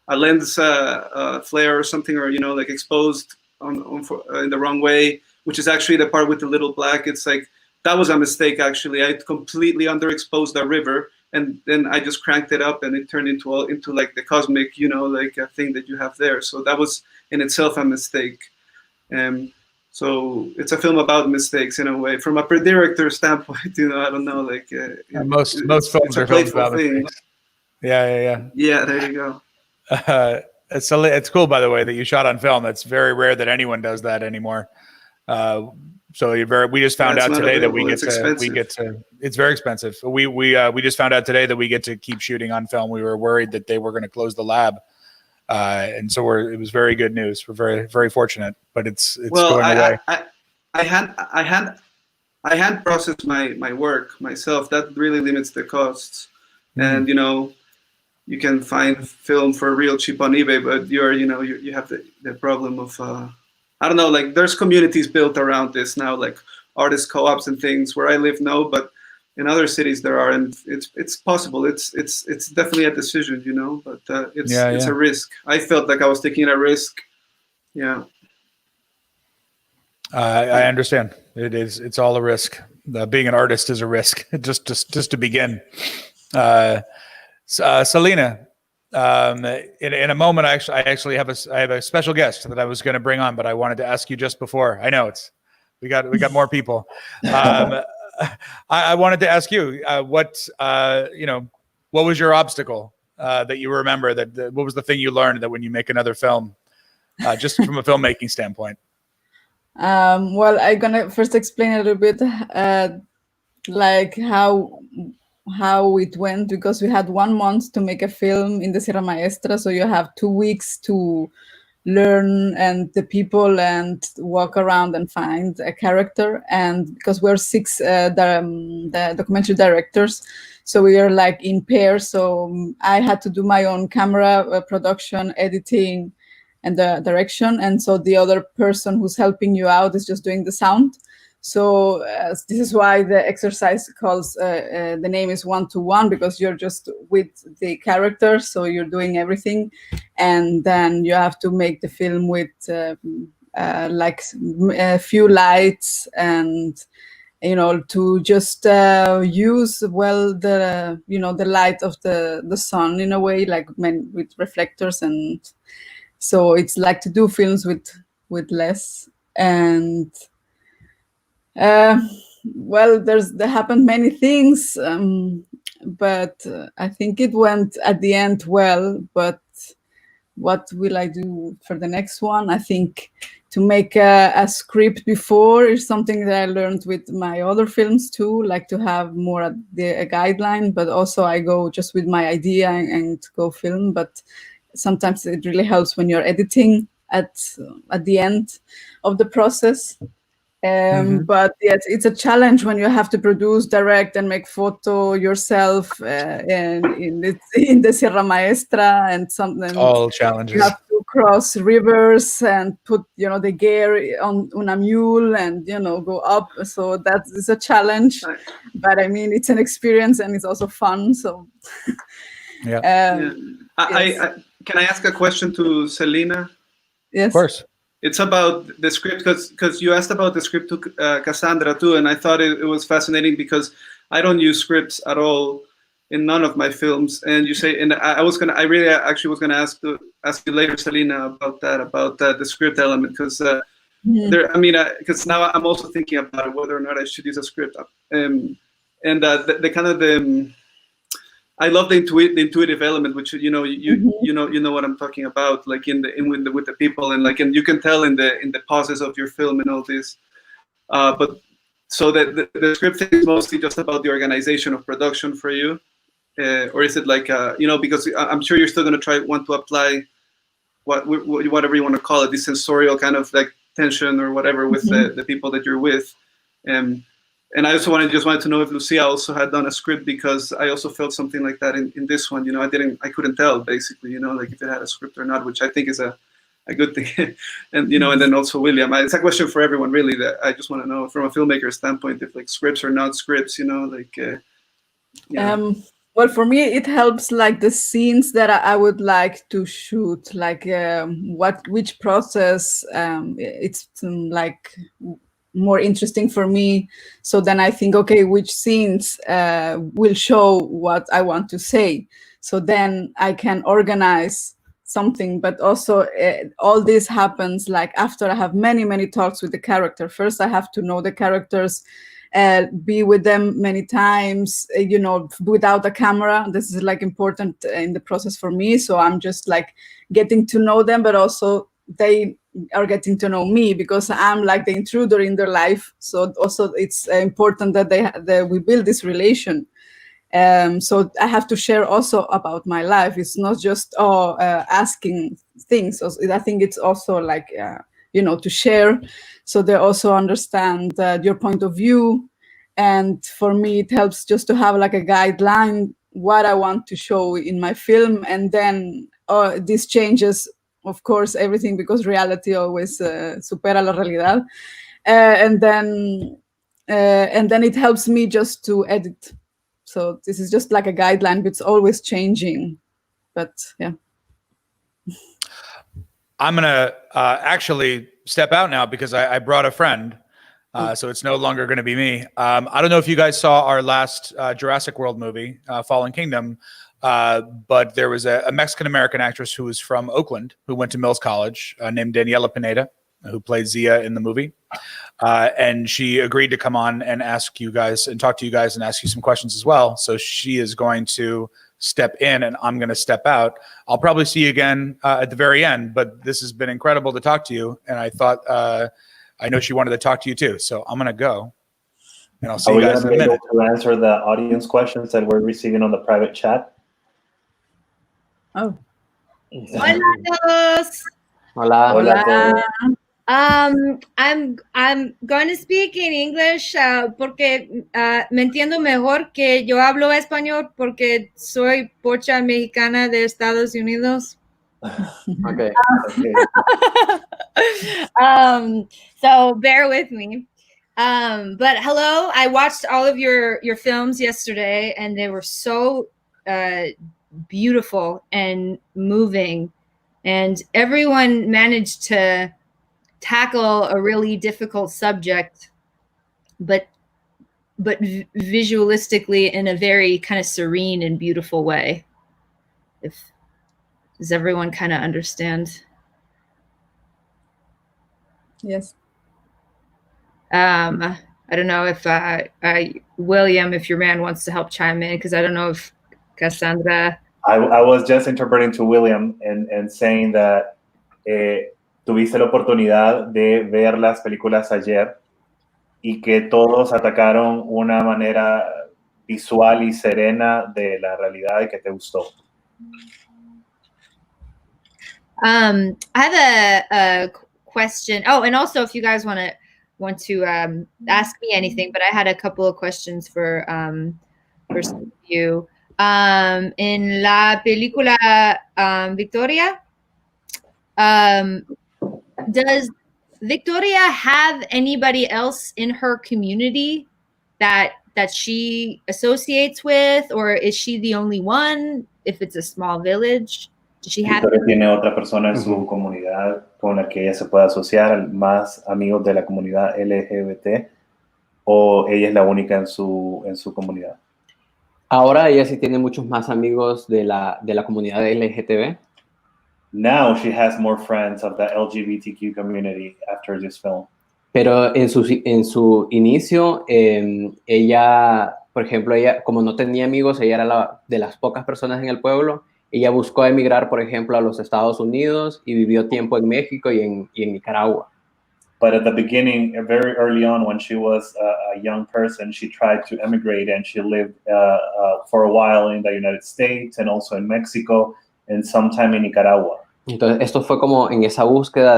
lens flare or something, or you know, like exposed in the wrong way, which is actually the part with the little black. It's like, that was a mistake, actually. I completely underexposed the river, and then I just cranked it up, and it turned into like the cosmic, you know, like a thing that you have there. So that was in itself a mistake. So it's a film about mistakes in a way. From a director standpoint, you know, I don't know, like most films are films about mistakes. Yeah. Yeah, there you go. It's cool, by the way, that you shot on film. It's very rare that anyone does that anymore. So we just found out today that it's very expensive. We just found out today that we get to keep shooting on film. We were worried that they were going to close the lab. And so it was very good news. We're very, very fortunate, but it's going away. I hand processed my work myself. That really limits the costs. And, you know, you can find film for real cheap on eBay, but you have the problem of, I don't know, like there's communities built around this now, like artist co-ops and things. Where I live, no, but in other cities there are, and it's possible. It's definitely a decision, you know, but it's a risk. I felt like I was taking a risk. Yeah. I understand. It's all a risk. Being an artist is a risk. just to begin. Selena. In a moment, I actually have a special guest that I was going to bring on, but I wanted to ask you just before. I know we got more people. I wanted to ask you what was your obstacle that you remember, what was the thing you learned that when you make another film, just from a filmmaking standpoint? Well, I'm gonna first explain a little bit like how it went, because we had 1 month to make a film in the Sierra Maestra, so you have 2 weeks to learn and the people and walk around and find a character. And because we're 6 the documentary directors, so we are like in pairs, so I had to do my own camera production, editing, and the direction, and so the other person who's helping you out is just doing the sound. So this is why the exercise calls the name is 1-to-1, because you're just with the character, so you're doing everything, and then you have to make the film with like a few lights, and you know, to just use well the light of the sun in a way, like with reflectors, and so it's like to do films with less. And well, there happened many things, but I think it went at the end well. But what will I do for the next one? I think to make a script before is something that I learned with my other films too, like to have more a guideline, but also I go just with my idea and go film. But sometimes it really helps when you're editing at the end of the process. But yes, it's a challenge when you have to produce, direct, and make photo yourself and in the Sierra Maestra, and something. All challenges. You have to cross rivers and put the gear on a mule and go up. So that is a challenge, but I mean it's an experience and it's also fun. So yeah. Can I ask a question to Selena? Yes, of course. It's about the script, because you asked about the script to Cassandra too, and I thought it was fascinating because I don't use scripts at all in none of my films. And you say, and I really actually was gonna ask you later, Selena, about the script element, because because now I'm also thinking about it, whether or not I should use a script. I love the intuitive element, which you know what I'm talking about, like with the people, and you can tell in the pauses of your film and all this. But so the script thing is mostly just about the organization of production for you, or is it like because I'm sure you're still going to want to apply whatever you want to call it, the sensorial kind of like tension or whatever with the people that you're with. And I also wanted to know if Lucia also had done a script, because I also felt something like that in this one. I couldn't tell basically, like if it had a script or not, which I think is a good thing. And and then also William. It's a question for everyone really, that I just want to know from a filmmaker standpoint if like scripts or not scripts, Well, for me, it helps like the scenes that I would like to shoot, like which process it's like more interesting for me. So then I think, okay, which scenes will show what I want to say. So then I can organize something, but also all this happens like after I have many, many talks with the character. First, I have to know the characters, be with them many times, without a camera. This is like important in the process for me. So I'm just like getting to know them, but also they are getting to know me, because I'm like the intruder in their life. So also it's important that we build this relation. So I have to share also about my life. It's not just asking things. I think it's also like to share, so they also understand your point of view. And for me, it helps just to have like a guideline what I want to show in my film, and then this changes, of course, everything, because reality always supera la realidad. And then it helps me just to edit. So this is just like a guideline, but it's always changing. But yeah. I'm going to actually step out now, because I brought a friend. So it's no longer going to be me. I don't know if you guys saw our last Jurassic World movie, Fallen Kingdom, but there was a Mexican-American actress who was from Oakland, who went to Mills College, named Daniella Pineda, who played Zia in the movie. And she agreed to come on and ask you guys and talk to you guys and ask you some questions as well. So she is going to step in and I'm going to step out. I'll probably see you again at the very end, but this has been incredible to talk to you. And I thought, I know she wanted to talk to you too. So I'm going to go and I'll see you guys in a minute. To answer the audience questions that we're receiving on the private chat. Oh. Hola a todos. Hola. Hola. I'm going to speak in English porque me entiendo mejor, que yo hablo español porque soy pocha mexicana de Estados Unidos. Okay. So bear with me. But hello, I watched all of your films yesterday, and they were so beautiful and moving, and everyone managed to tackle a really difficult subject, but visualistically in a very kind of serene and beautiful way. Does everyone kind of understand? Yes. I don't know if William, if your man wants to help chime in, because I don't know if Cassandra. I was just interpreting to William and saying that tuviste la oportunidad de ver las películas ayer y que todos atacaron una manera visual y serena de la realidad y que te gustó. I have a question. Oh, and also if you guys want to ask me anything, but I had a couple of questions for some of you. In la película Victoria, does Victoria have anybody else in her community that she associates with, or is she the only one? If it's a small village, does she have? Victoria tiene otra persona en su comunidad con la que ella se puede asociar, más amigos de la comunidad LGBT, o ella es la única en su comunidad. Ahora ella sí tiene muchos más amigos de la comunidad LGTB. Now she has more friends of the LGBTQ community after this film. Pero en su inicio, ella, por ejemplo, ella como no tenía amigos, ella era de las pocas personas en el pueblo. Ella buscó emigrar, por ejemplo, a los Estados Unidos y vivió tiempo en México y en Nicaragua. But at the beginning, very early on, when she was a young person, she tried to emigrate, and she lived for a while in the United States and also in Mexico and sometime in Nicaragua. Entonces, esto fue como en esa búsqueda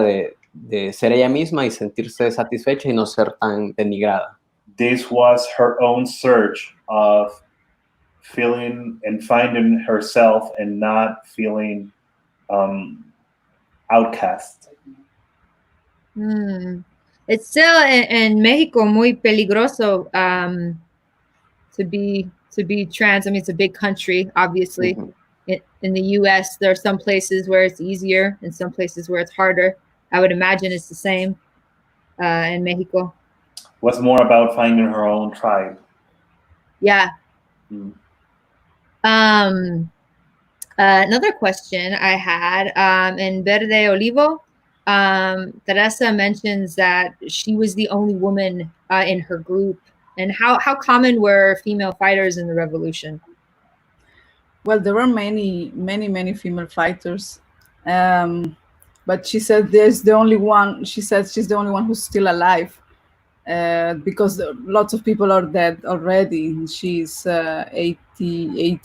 de ser ella misma y sentirse satisfecha y no ser tan denigrada. This was her own search of feeling and finding herself and not feeling outcast. It's still in Mexico muy peligroso to be trans. I mean, it's a big country, obviously. Mm-hmm. In the U.S., there are some places where it's easier and some places where it's harder. I would imagine it's the same in Mexico. Was more about finding her own tribe. Yeah. Another question I had in Verde Olivo, Teresa mentions that she was the only woman in her group. And how common were female fighters in the revolution? Well, there were many female fighters, but she said there's the only one. She said she's the only one who's still alive, because lots of people are dead already. She's 80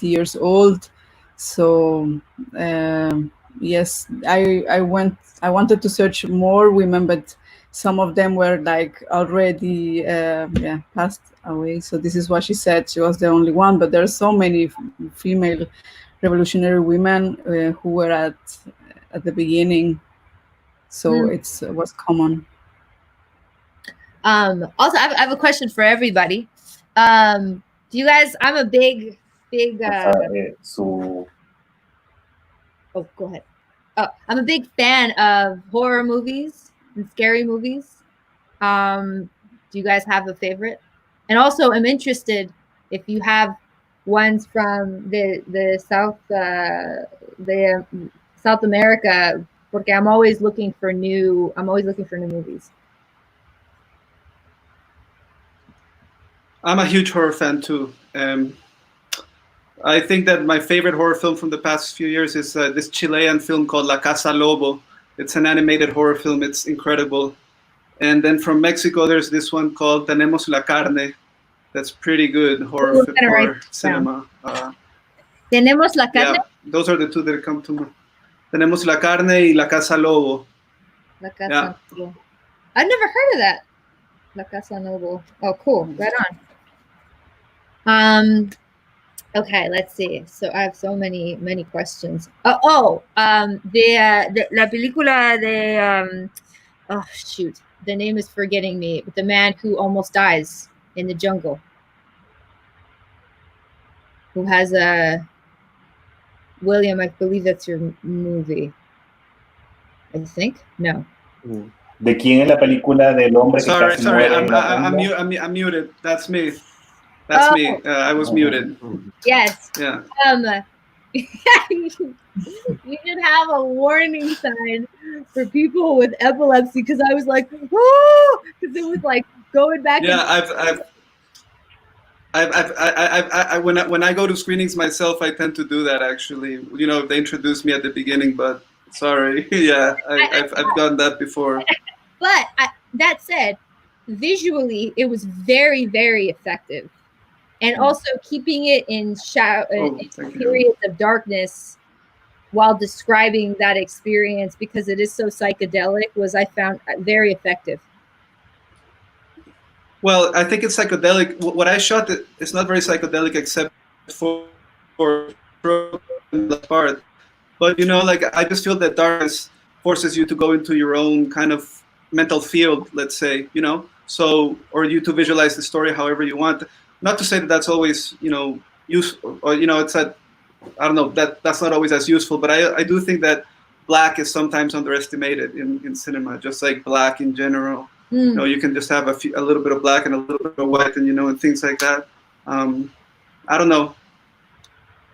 years old, so yes, I wanted to search more women, but some of them were like already passed away. So this is what she said. She was the only one, but there are so many female revolutionary women who were at the beginning. So it was common. Also, I have a question for everybody. Do you guys? I'm a big. So. Oh, go ahead. Oh, I'm a big fan of horror movies and scary movies. Do you guys have a favorite? And also, I'm interested if you have ones from the South America, porque I'm always looking for new movies. I'm a huge horror fan too. I think that my favorite horror film from the past few years is this Chilean film called La Casa Lobo. It's an animated horror film. It's incredible. And then from Mexico, there's this one called Tenemos la Carne. That's pretty good horror cinema. Tenemos la Carne? Yeah, those are the two that come to mind. Tenemos la Carne y La Casa Lobo. La Casa Lobo. I've never heard of that. La Casa Lobo. Oh, cool. Right on. Okay, let's see. So I have so many questions. La película de oh shoot, the name is forgetting me. But the man who almost dies in the jungle, who has a William. I believe that's your movie. I think no. ¿De quién es la película del hombre que casi muere en la I'm muted. That's me. That's me. I was muted. Yes. Yeah. You should have a warning sign for people with epilepsy, because I was like, oh, because it was like going back. Yeah, when I go to screenings myself, I tend to do that actually. You know, they introduced me at the beginning, but sorry. Yeah, I've done that before. But that said, visually, it was very, very effective. And also keeping it in periods of darkness while describing that experience, because it is so psychedelic, I found very effective. Well, I think it's psychedelic. What I shot, it's not very psychedelic except for the part. But, you know, like, I just feel that darkness forces you to go into your own kind of mental field, let's say, you know, so, or you to visualize the story however you want. Not to say that that's always, you know, useful, or, you know, it's I don't know, that's not always as useful, but I do think that black is sometimes underestimated in cinema, just like black in general. You know, you can just have a little bit of black and a little bit of white, and, you know, and things like that. I don't know.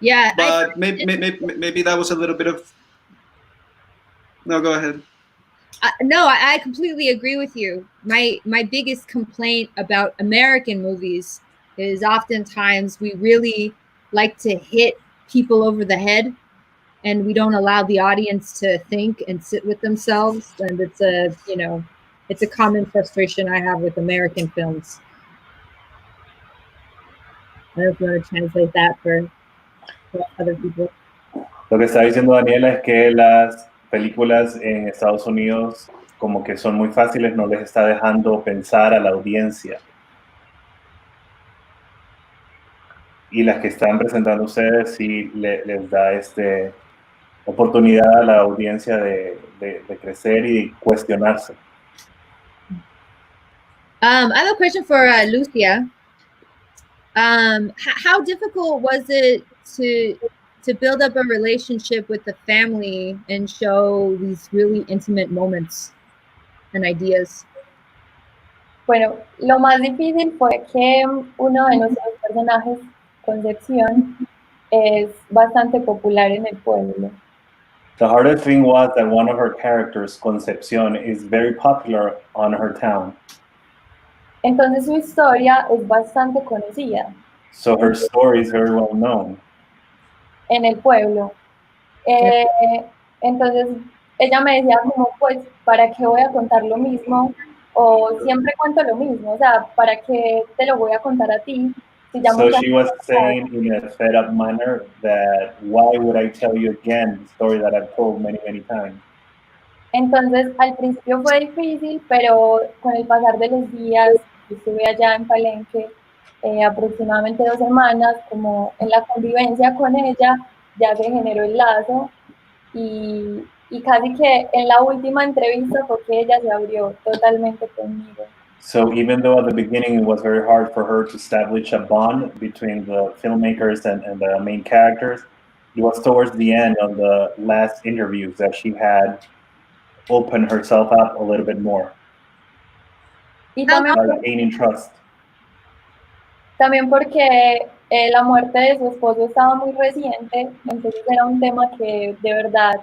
Yeah. But maybe that was a little bit of. No, go ahead. No, I completely agree with you. My biggest complaint about American movies is oftentimes we really like to hit people over the head, and we don't allow the audience to think and sit with themselves. And it's a common frustration I have with American films. I don't know if you want to translate that for other people. Lo que está diciendo Daniela es que las películas en Estados Unidos como que son muy fáciles, no les está dejando pensar a la audiencia. Y las que están presentando ustedes sí les da oportunidad a la audiencia de crecer y cuestionarse. I have a question for Lucia. How difficult was it to build up a relationship with the family and show these really intimate moments and ideas? Bueno, lo más difícil fue que uno de nuestros personajes, Concepción, es bastante popular en el pueblo. The hardest thing was that one of her characters, Concepción, is very popular on her town. Entonces su historia es bastante conocida So her story is very well known. en el pueblo. Entonces ella me decía como, pues, ¿para qué voy a contar lo mismo? O siempre cuento lo mismo, o sea, ¿para qué te lo voy a contar a ti? Si ya So she was saying in a fed up manner that why would I tell you again the story that I've told many, many times? Entonces al principio fue difícil, pero con el pasar de los días, estuve allá en Palenque aproximadamente 2 semanas, como en la convivencia con ella, ya se generó el lazo y casi que en la última entrevista fue que ella se abrió totalmente conmigo. So even though at the beginning it was very hard for her to establish a bond between the filmmakers and the main characters, it was towards the end of the last interviews that she had opened herself up a little bit more. Y también, like gaining trust. También porque la muerte de su esposo estaba muy reciente, entonces era un tema que de verdad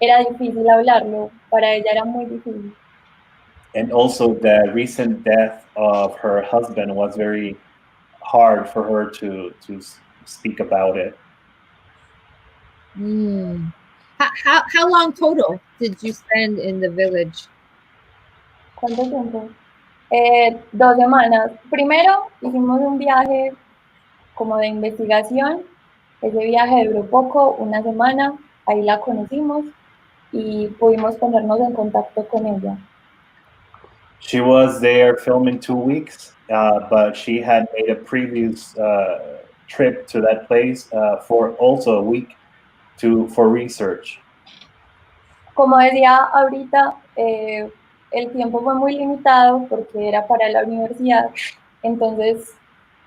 era difícil hablarlo, para ella era muy difícil. And also the recent death of her husband was very hard for her to speak about it. How long total did you spend in the village? ¿Cuánto tiempo? 2 semanas. Primero hicimos un viaje como de investigación. Ese viaje duró poco, 1 semana. Ahí la conocimos y pudimos ponernos en contacto con ella. She was there filming 2 weeks, but she had made a previous trip to that place for also a week for research. Como decía ahorita, el tiempo fue muy limitado porque era para la universidad, entonces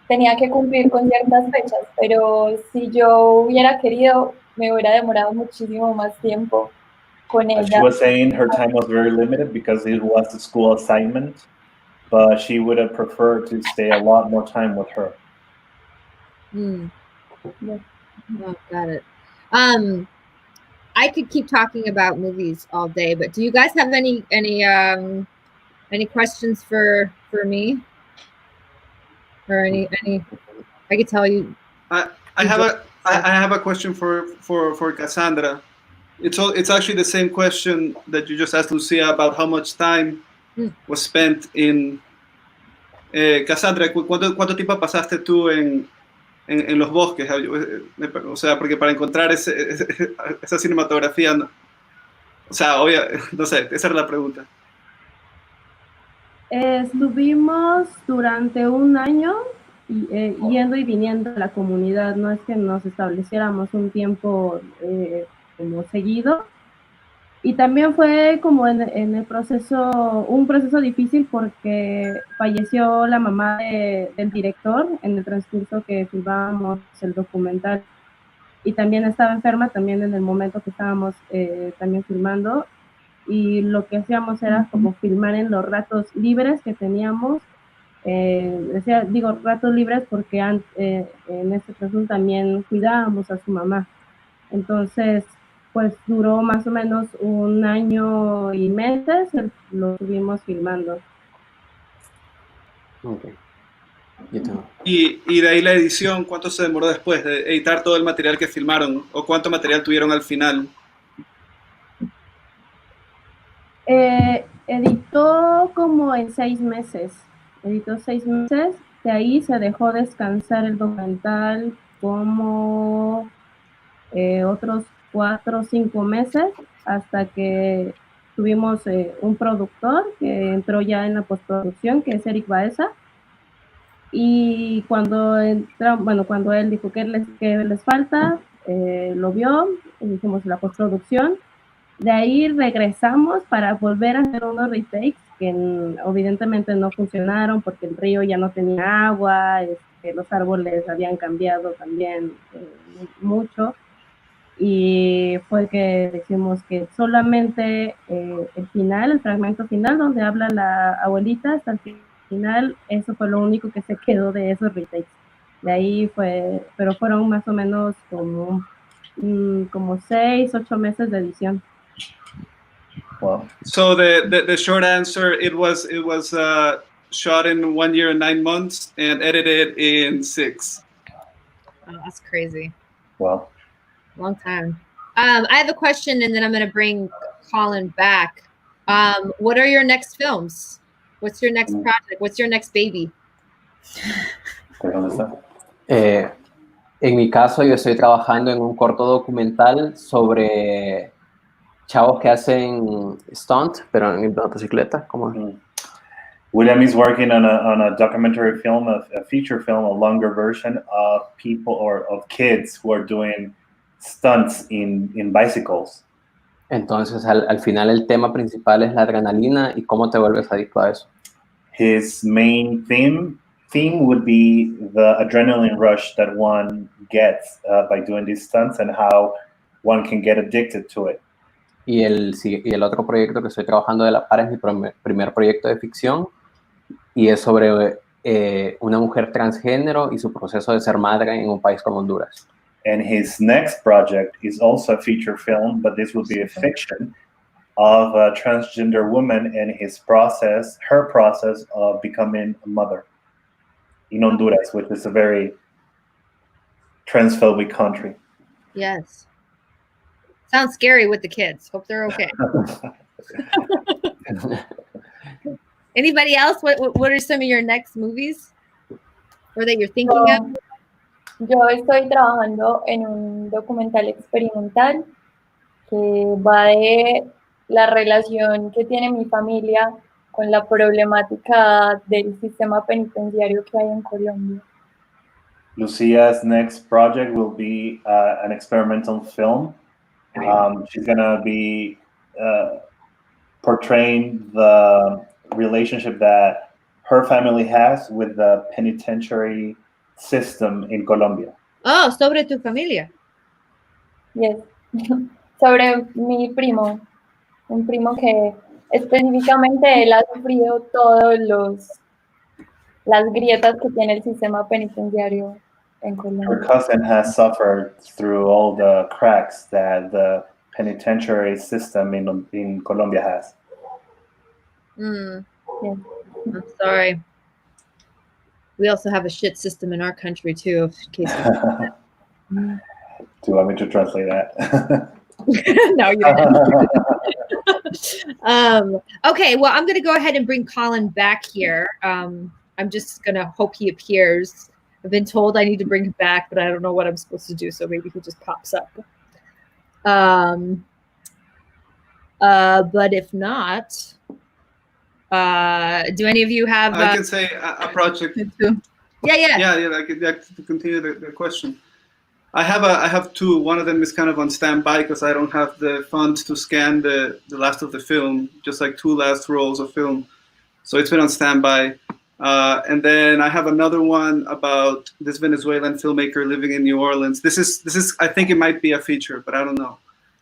tenía que cumplir con ciertas fechas, pero si yo hubiera querido, me hubiera demorado muchísimo más tiempo con ella. She was saying her time was very limited because it was a school assignment, but she would have preferred to stay a lot more time with her. Yeah. Oh, got it. I could keep talking about movies all day, but do you guys have any questions for me? Or any I could tell you. I have a question for Cassandra. It's actually the same question that you just asked Lucia about how much time was spent in. Cassandra, ¿cuánto tiempo pasaste tú en los bosques? O sea, porque para encontrar esa cinematografía, no, o sea, no sé, esa era la pregunta. Estuvimos durante 1 año yendo y viniendo a la comunidad. No es que nos estableciéramos un tiempo como seguido. Y también fue como en el proceso, un proceso difícil porque falleció la mamá del director en el transcurso que filmábamos el documental. Y también estaba enferma también en el momento que estábamos también filmando. Y lo que hacíamos era como filmar en los ratos libres que teníamos digo ratos libres porque en este caso también cuidábamos a su mamá. Entonces, pues duró más o menos 1 año y meses, lo estuvimos filmando. Okay. Y de ahí la edición, ¿cuánto se demoró después de editar todo el material que filmaron? ¿O cuánto material tuvieron al final? Editó como en 6 meses. Editó 6 meses. De ahí se dejó descansar el documental como otros 4 o 5 meses hasta que tuvimos un productor que entró ya en la postproducción, que es Eric Baeza. Y cuando cuando él dijo que les falta, lo vio, hicimos la postproducción. De ahí regresamos para volver a hacer unos retakes que evidentemente no funcionaron porque el río ya no tenía agua, los árboles habían cambiado también mucho. Y fue que decimos que solamente el final, el fragmento final donde habla la abuelita hasta el final, eso fue lo único que se quedó de esos retakes. De ahí pero fueron más o menos como 6, 8 meses de edición. Wow. So the short answer, it was shot in 1 year and 9 months and edited in 6. Oh, that's crazy. Wow. Long time. I have a question, and then I'm going to bring Colin back. What are your next films? What's your next project? What's your next baby? ¿Dónde está? En mi caso, yo estoy trabajando en un corto documental sobre chavos que hacen stunt, pero en motocicleta. William is working on a documentary film, a feature film, a longer version of people or of kids who are doing stunts in bicycles. Entonces, al final el tema principal es la adrenalina y cómo te vuelves adicto a eso. His main theme would be the adrenaline rush that one gets by doing these stunts and how one can get addicted to it. Y el otro proyecto que estoy trabajando de la par es mi primer proyecto de ficción y es sobre una mujer transgénero y su proceso de ser madre en un país como Honduras. And his next project is also a feature film, but this will be a fiction of a transgender woman and her process of becoming a mother in Honduras, which is a very transphobic country. Yes. Sounds scary with the kids. Hope they're okay. Anybody else? What are some of your next movies? Or that you're thinking of? Yo estoy trabajando en un documental experimental que va de la relación que tiene mi familia con la problemática del sistema penitenciario que hay en Colombia. Lucia's next project will be an experimental film. She's going to be portraying the relationship that her family has with the penitentiary system in Colombia. Oh, sobre tu familia. Yes. Sobre mi primo, un primo que específicamente él ha sufrido todas las grietas que tiene el sistema penitenciario en Colombia. Her cousin has suffered through all the cracks that the penitentiary system in Colombia has. Mm. Yes. I'm sorry. We also have a shit system in our country too. Do you want me to translate that? No, you don't. Okay, well, I'm going to go ahead and bring Colin back here. I'm just going to hope he appears. I've been told I need to bring him back, but I don't know what I'm supposed to do, so maybe he just pops up. But if not, do any of you have... I can say a project. Yeah, I could continue the question. I have two. One of them is kind of on standby because I don't have the funds to scan the last of the film, just like 2 last rolls of film. So it's been on standby. And then I have another one about this Venezuelan filmmaker living in New Orleans. This is I think it might be a feature, but I don't know.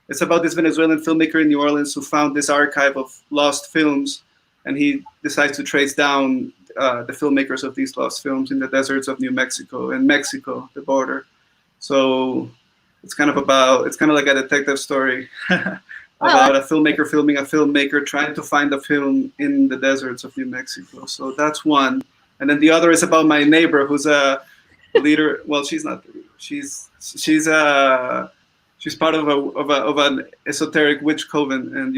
It's about this Venezuelan filmmaker in New Orleans who found this archive of lost films, and he decides to trace down the filmmakers of these lost films in the deserts of New Mexico and Mexico, the border. So it's kind of like a detective story about a filmmaker filming a filmmaker trying to find a film in the deserts of New Mexico. So that's one. And then the other is about my neighbor, who's a leader. Well, she's not the leader. She's part of an esoteric witch coven, and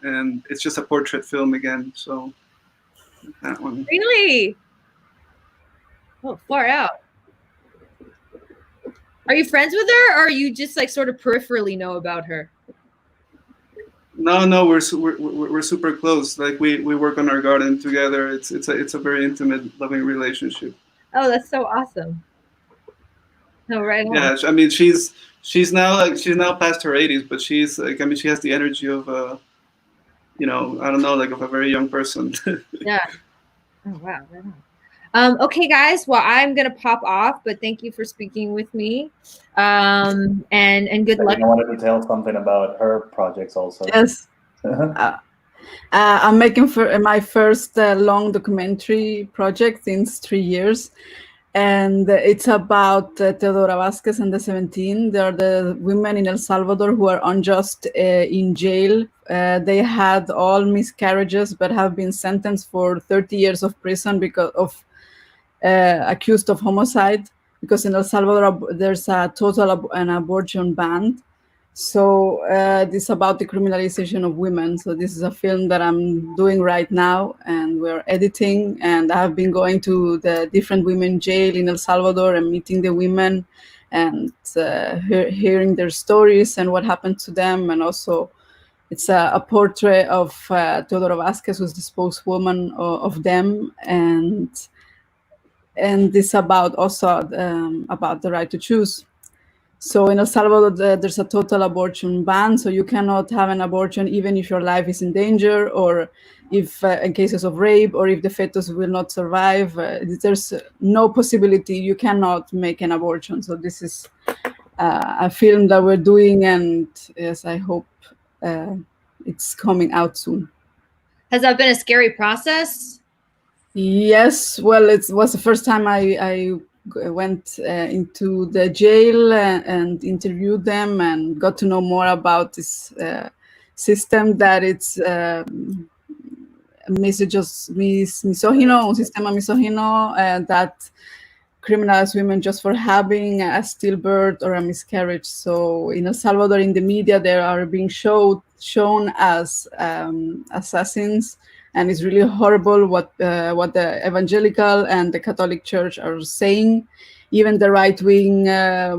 and it's just a portrait film again. So that one. Really? Oh, far out. Are you friends with her, or are you just like sort of peripherally know about her? No, we're super close. Like we work on our garden together. It's a very intimate, loving relationship. Oh, that's so awesome. No, right on. Yeah, I mean she's now past her 80s, but she's like, I mean, she has the energy of I don't know, like of a very young person. Yeah. Oh wow. Right on. Okay, guys. Well, I'm gonna pop off, but thank you for speaking with me. And good luck. I wanted to tell something about her projects also. Yes. I'm making my first long documentary project since 3 years. And it's about Teodora Vázquez and the 17. They are the women in El Salvador who are unjust in jail. They had all miscarriages, but have been sentenced for 30 years of prison because of accused of homicide. Because in El Salvador there's a total an abortion ban. So this is about the criminalization of women. So this is a film that I'm doing right now, and we're editing. And I have been going to the different women jail in El Salvador and meeting the women and hearing their stories and what happened to them. And also, it's a portrait of Teodora Vázquez, who's the spokeswoman of them, and this about also about the right to choose. So in El Salvador, there's a total abortion ban. So you cannot have an abortion even if your life is in danger, or if in cases of rape, or if the fetus will not survive. There's no possibility. You cannot make an abortion. So this is a film that we're doing, and yes, I hope it's coming out soon. Has that been a scary process? Yes. Well, it was the first time I went into the jail and interviewed them and got to know more about this system, that it's misógino, un sistema misógino that criminalize women just for having a stillbirth or a miscarriage. So in El Salvador, in the media, they are being shown as assassins. And it's really horrible what the evangelical and the Catholic Church are saying. Even the right wing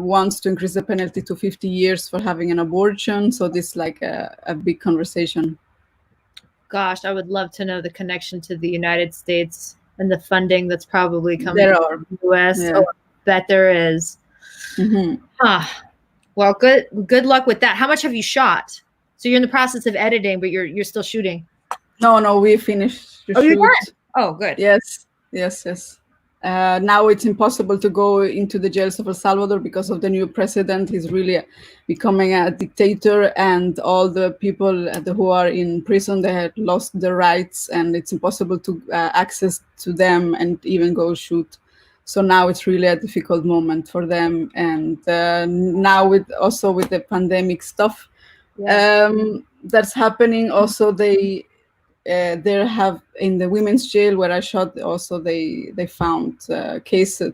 wants to increase the penalty to 50 years for having an abortion. So this is like a big conversation. Gosh, I would love to know the connection to the United States and the funding that's probably coming from the U.S. Yeah. Oh, I bet there is. Mm-hmm. Well, good luck with that. How much have you shot? So you're in the process of editing, but you're still shooting. No, we finished the shoot. You're done? Oh, good. Yes. Now it's impossible to go into the jails of El Salvador because of the new president. He's really becoming a dictator, and all the people who are in prison, they had lost their rights, and it's impossible to access to them and even go shoot. So now it's really a difficult moment for them. And now with the pandemic stuff that's happening, also they have in the women's jail where I shot, also they found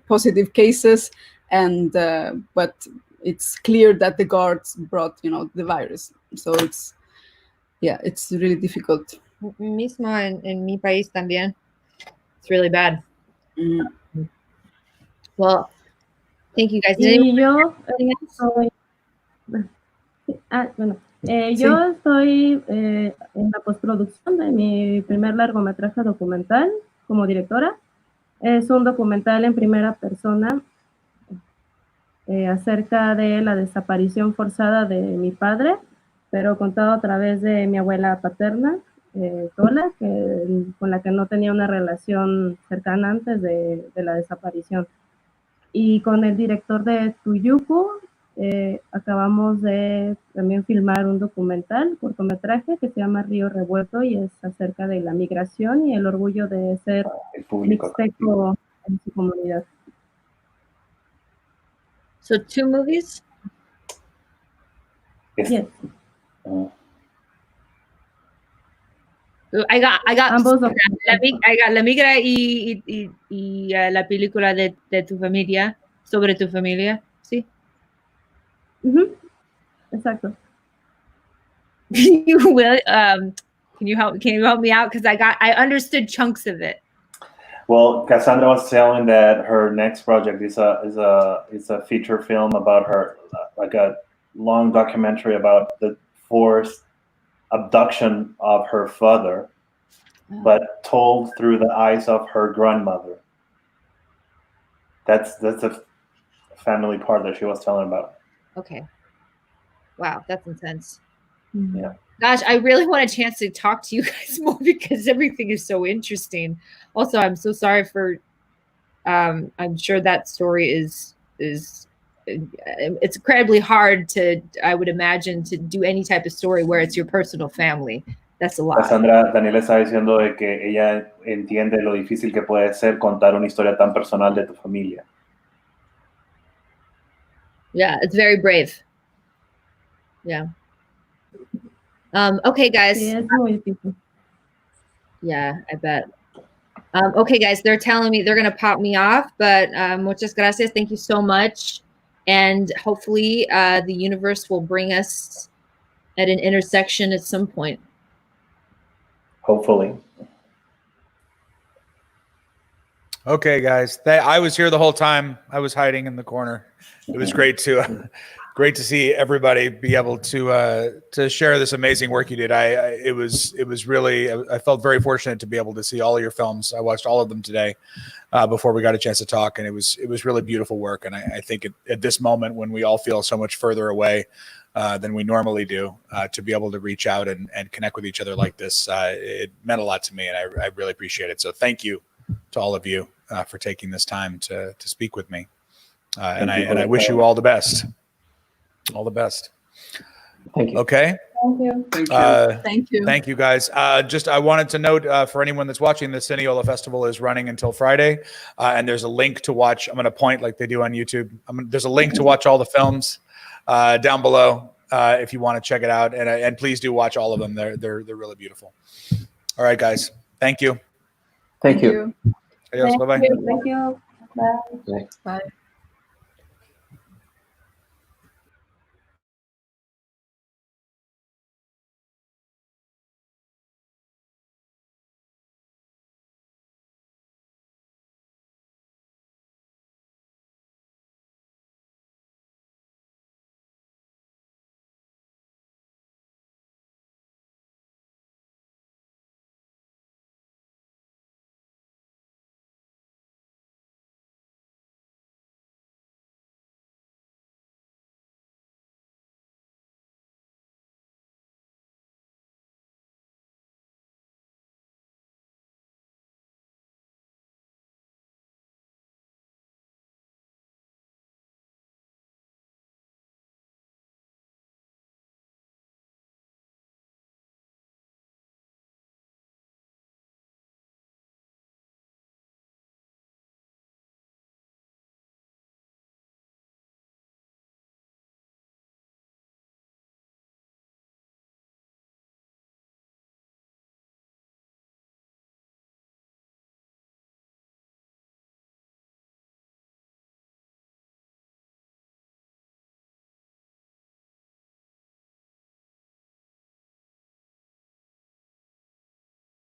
positive cases, and but it's clear that the guards brought the virus. So it's really difficult. Mismo en mi país también. It's really bad. Mm-hmm. Well, thank you guys. Y yo yo estoy en la postproducción de mi primer largometraje documental como directora. Es un documental en primera persona acerca de la desaparición forzada de mi padre, pero contado a través de mi abuela paterna, Tola, con la que no tenía una relación cercana antes de la desaparición. Y con el director de Tuyucu, acabamos de también filmar un documental, cortometraje, que se llama Río Revuelto y es acerca de la migración y el orgullo de ser El público. mixteco en su comunidad. So 2 movies? Yes. I got Ambos I got La Migra y la película de tu familia, sobre tu familia, ¿sí? Exacto. You will, can you help me out? Because I understood chunks of it. Well, Cassandra was telling that her next project is a feature film about her, like a long documentary about the forced abduction of her father, but told through the eyes of her grandmother. That's a family part that she was telling about. Okay. Wow, that's intense. Yeah. Gosh, I really want a chance to talk to you guys more because everything is so interesting. Also, I'm so sorry for. I'm sure that story is it's incredibly hard to, I would imagine, to do any type of story where it's your personal family. That's a lot. Cassandra, Daniela está diciendo de que ella entiende lo difícil que puede ser contar una historia tan personal de tu familia. Yeah, it's very brave. Yeah. Okay, guys. Sí, es muy difícil. Yeah, I bet. Okay, guys, they're telling me they're going to pop me off, but muchas gracias. Thank you so much. And hopefully the universe will bring us at an intersection at some point. Hopefully. Okay, guys. I was here the whole time. I was hiding in the corner. It was great to see everybody be able to share this amazing work you did. It was really, I felt very fortunate to be able to see all of your films. I watched all of them today before we got a chance to talk, and it was really beautiful work. And I think at this moment when we all feel so much further away than we normally do, to be able to reach out and connect with each other like this, it meant a lot to me, and I really appreciate it. So thank you to all of you for taking this time to speak with me. And I wish you all the best. All the best. Thank you. Okay. Thank you. Thank you. Thank you, guys. I wanted to note for anyone that's watching, the CiNEOLA Festival is running until Friday, and there's a link to watch. I'm going to point like they do on YouTube. There's a link to watch all the films down below if you want to check it out, and please do watch all of them. They're really beautiful. All right, guys. Thank you. Thank you. Adios. Bye bye. Thank you. Bye. Bye. Bye.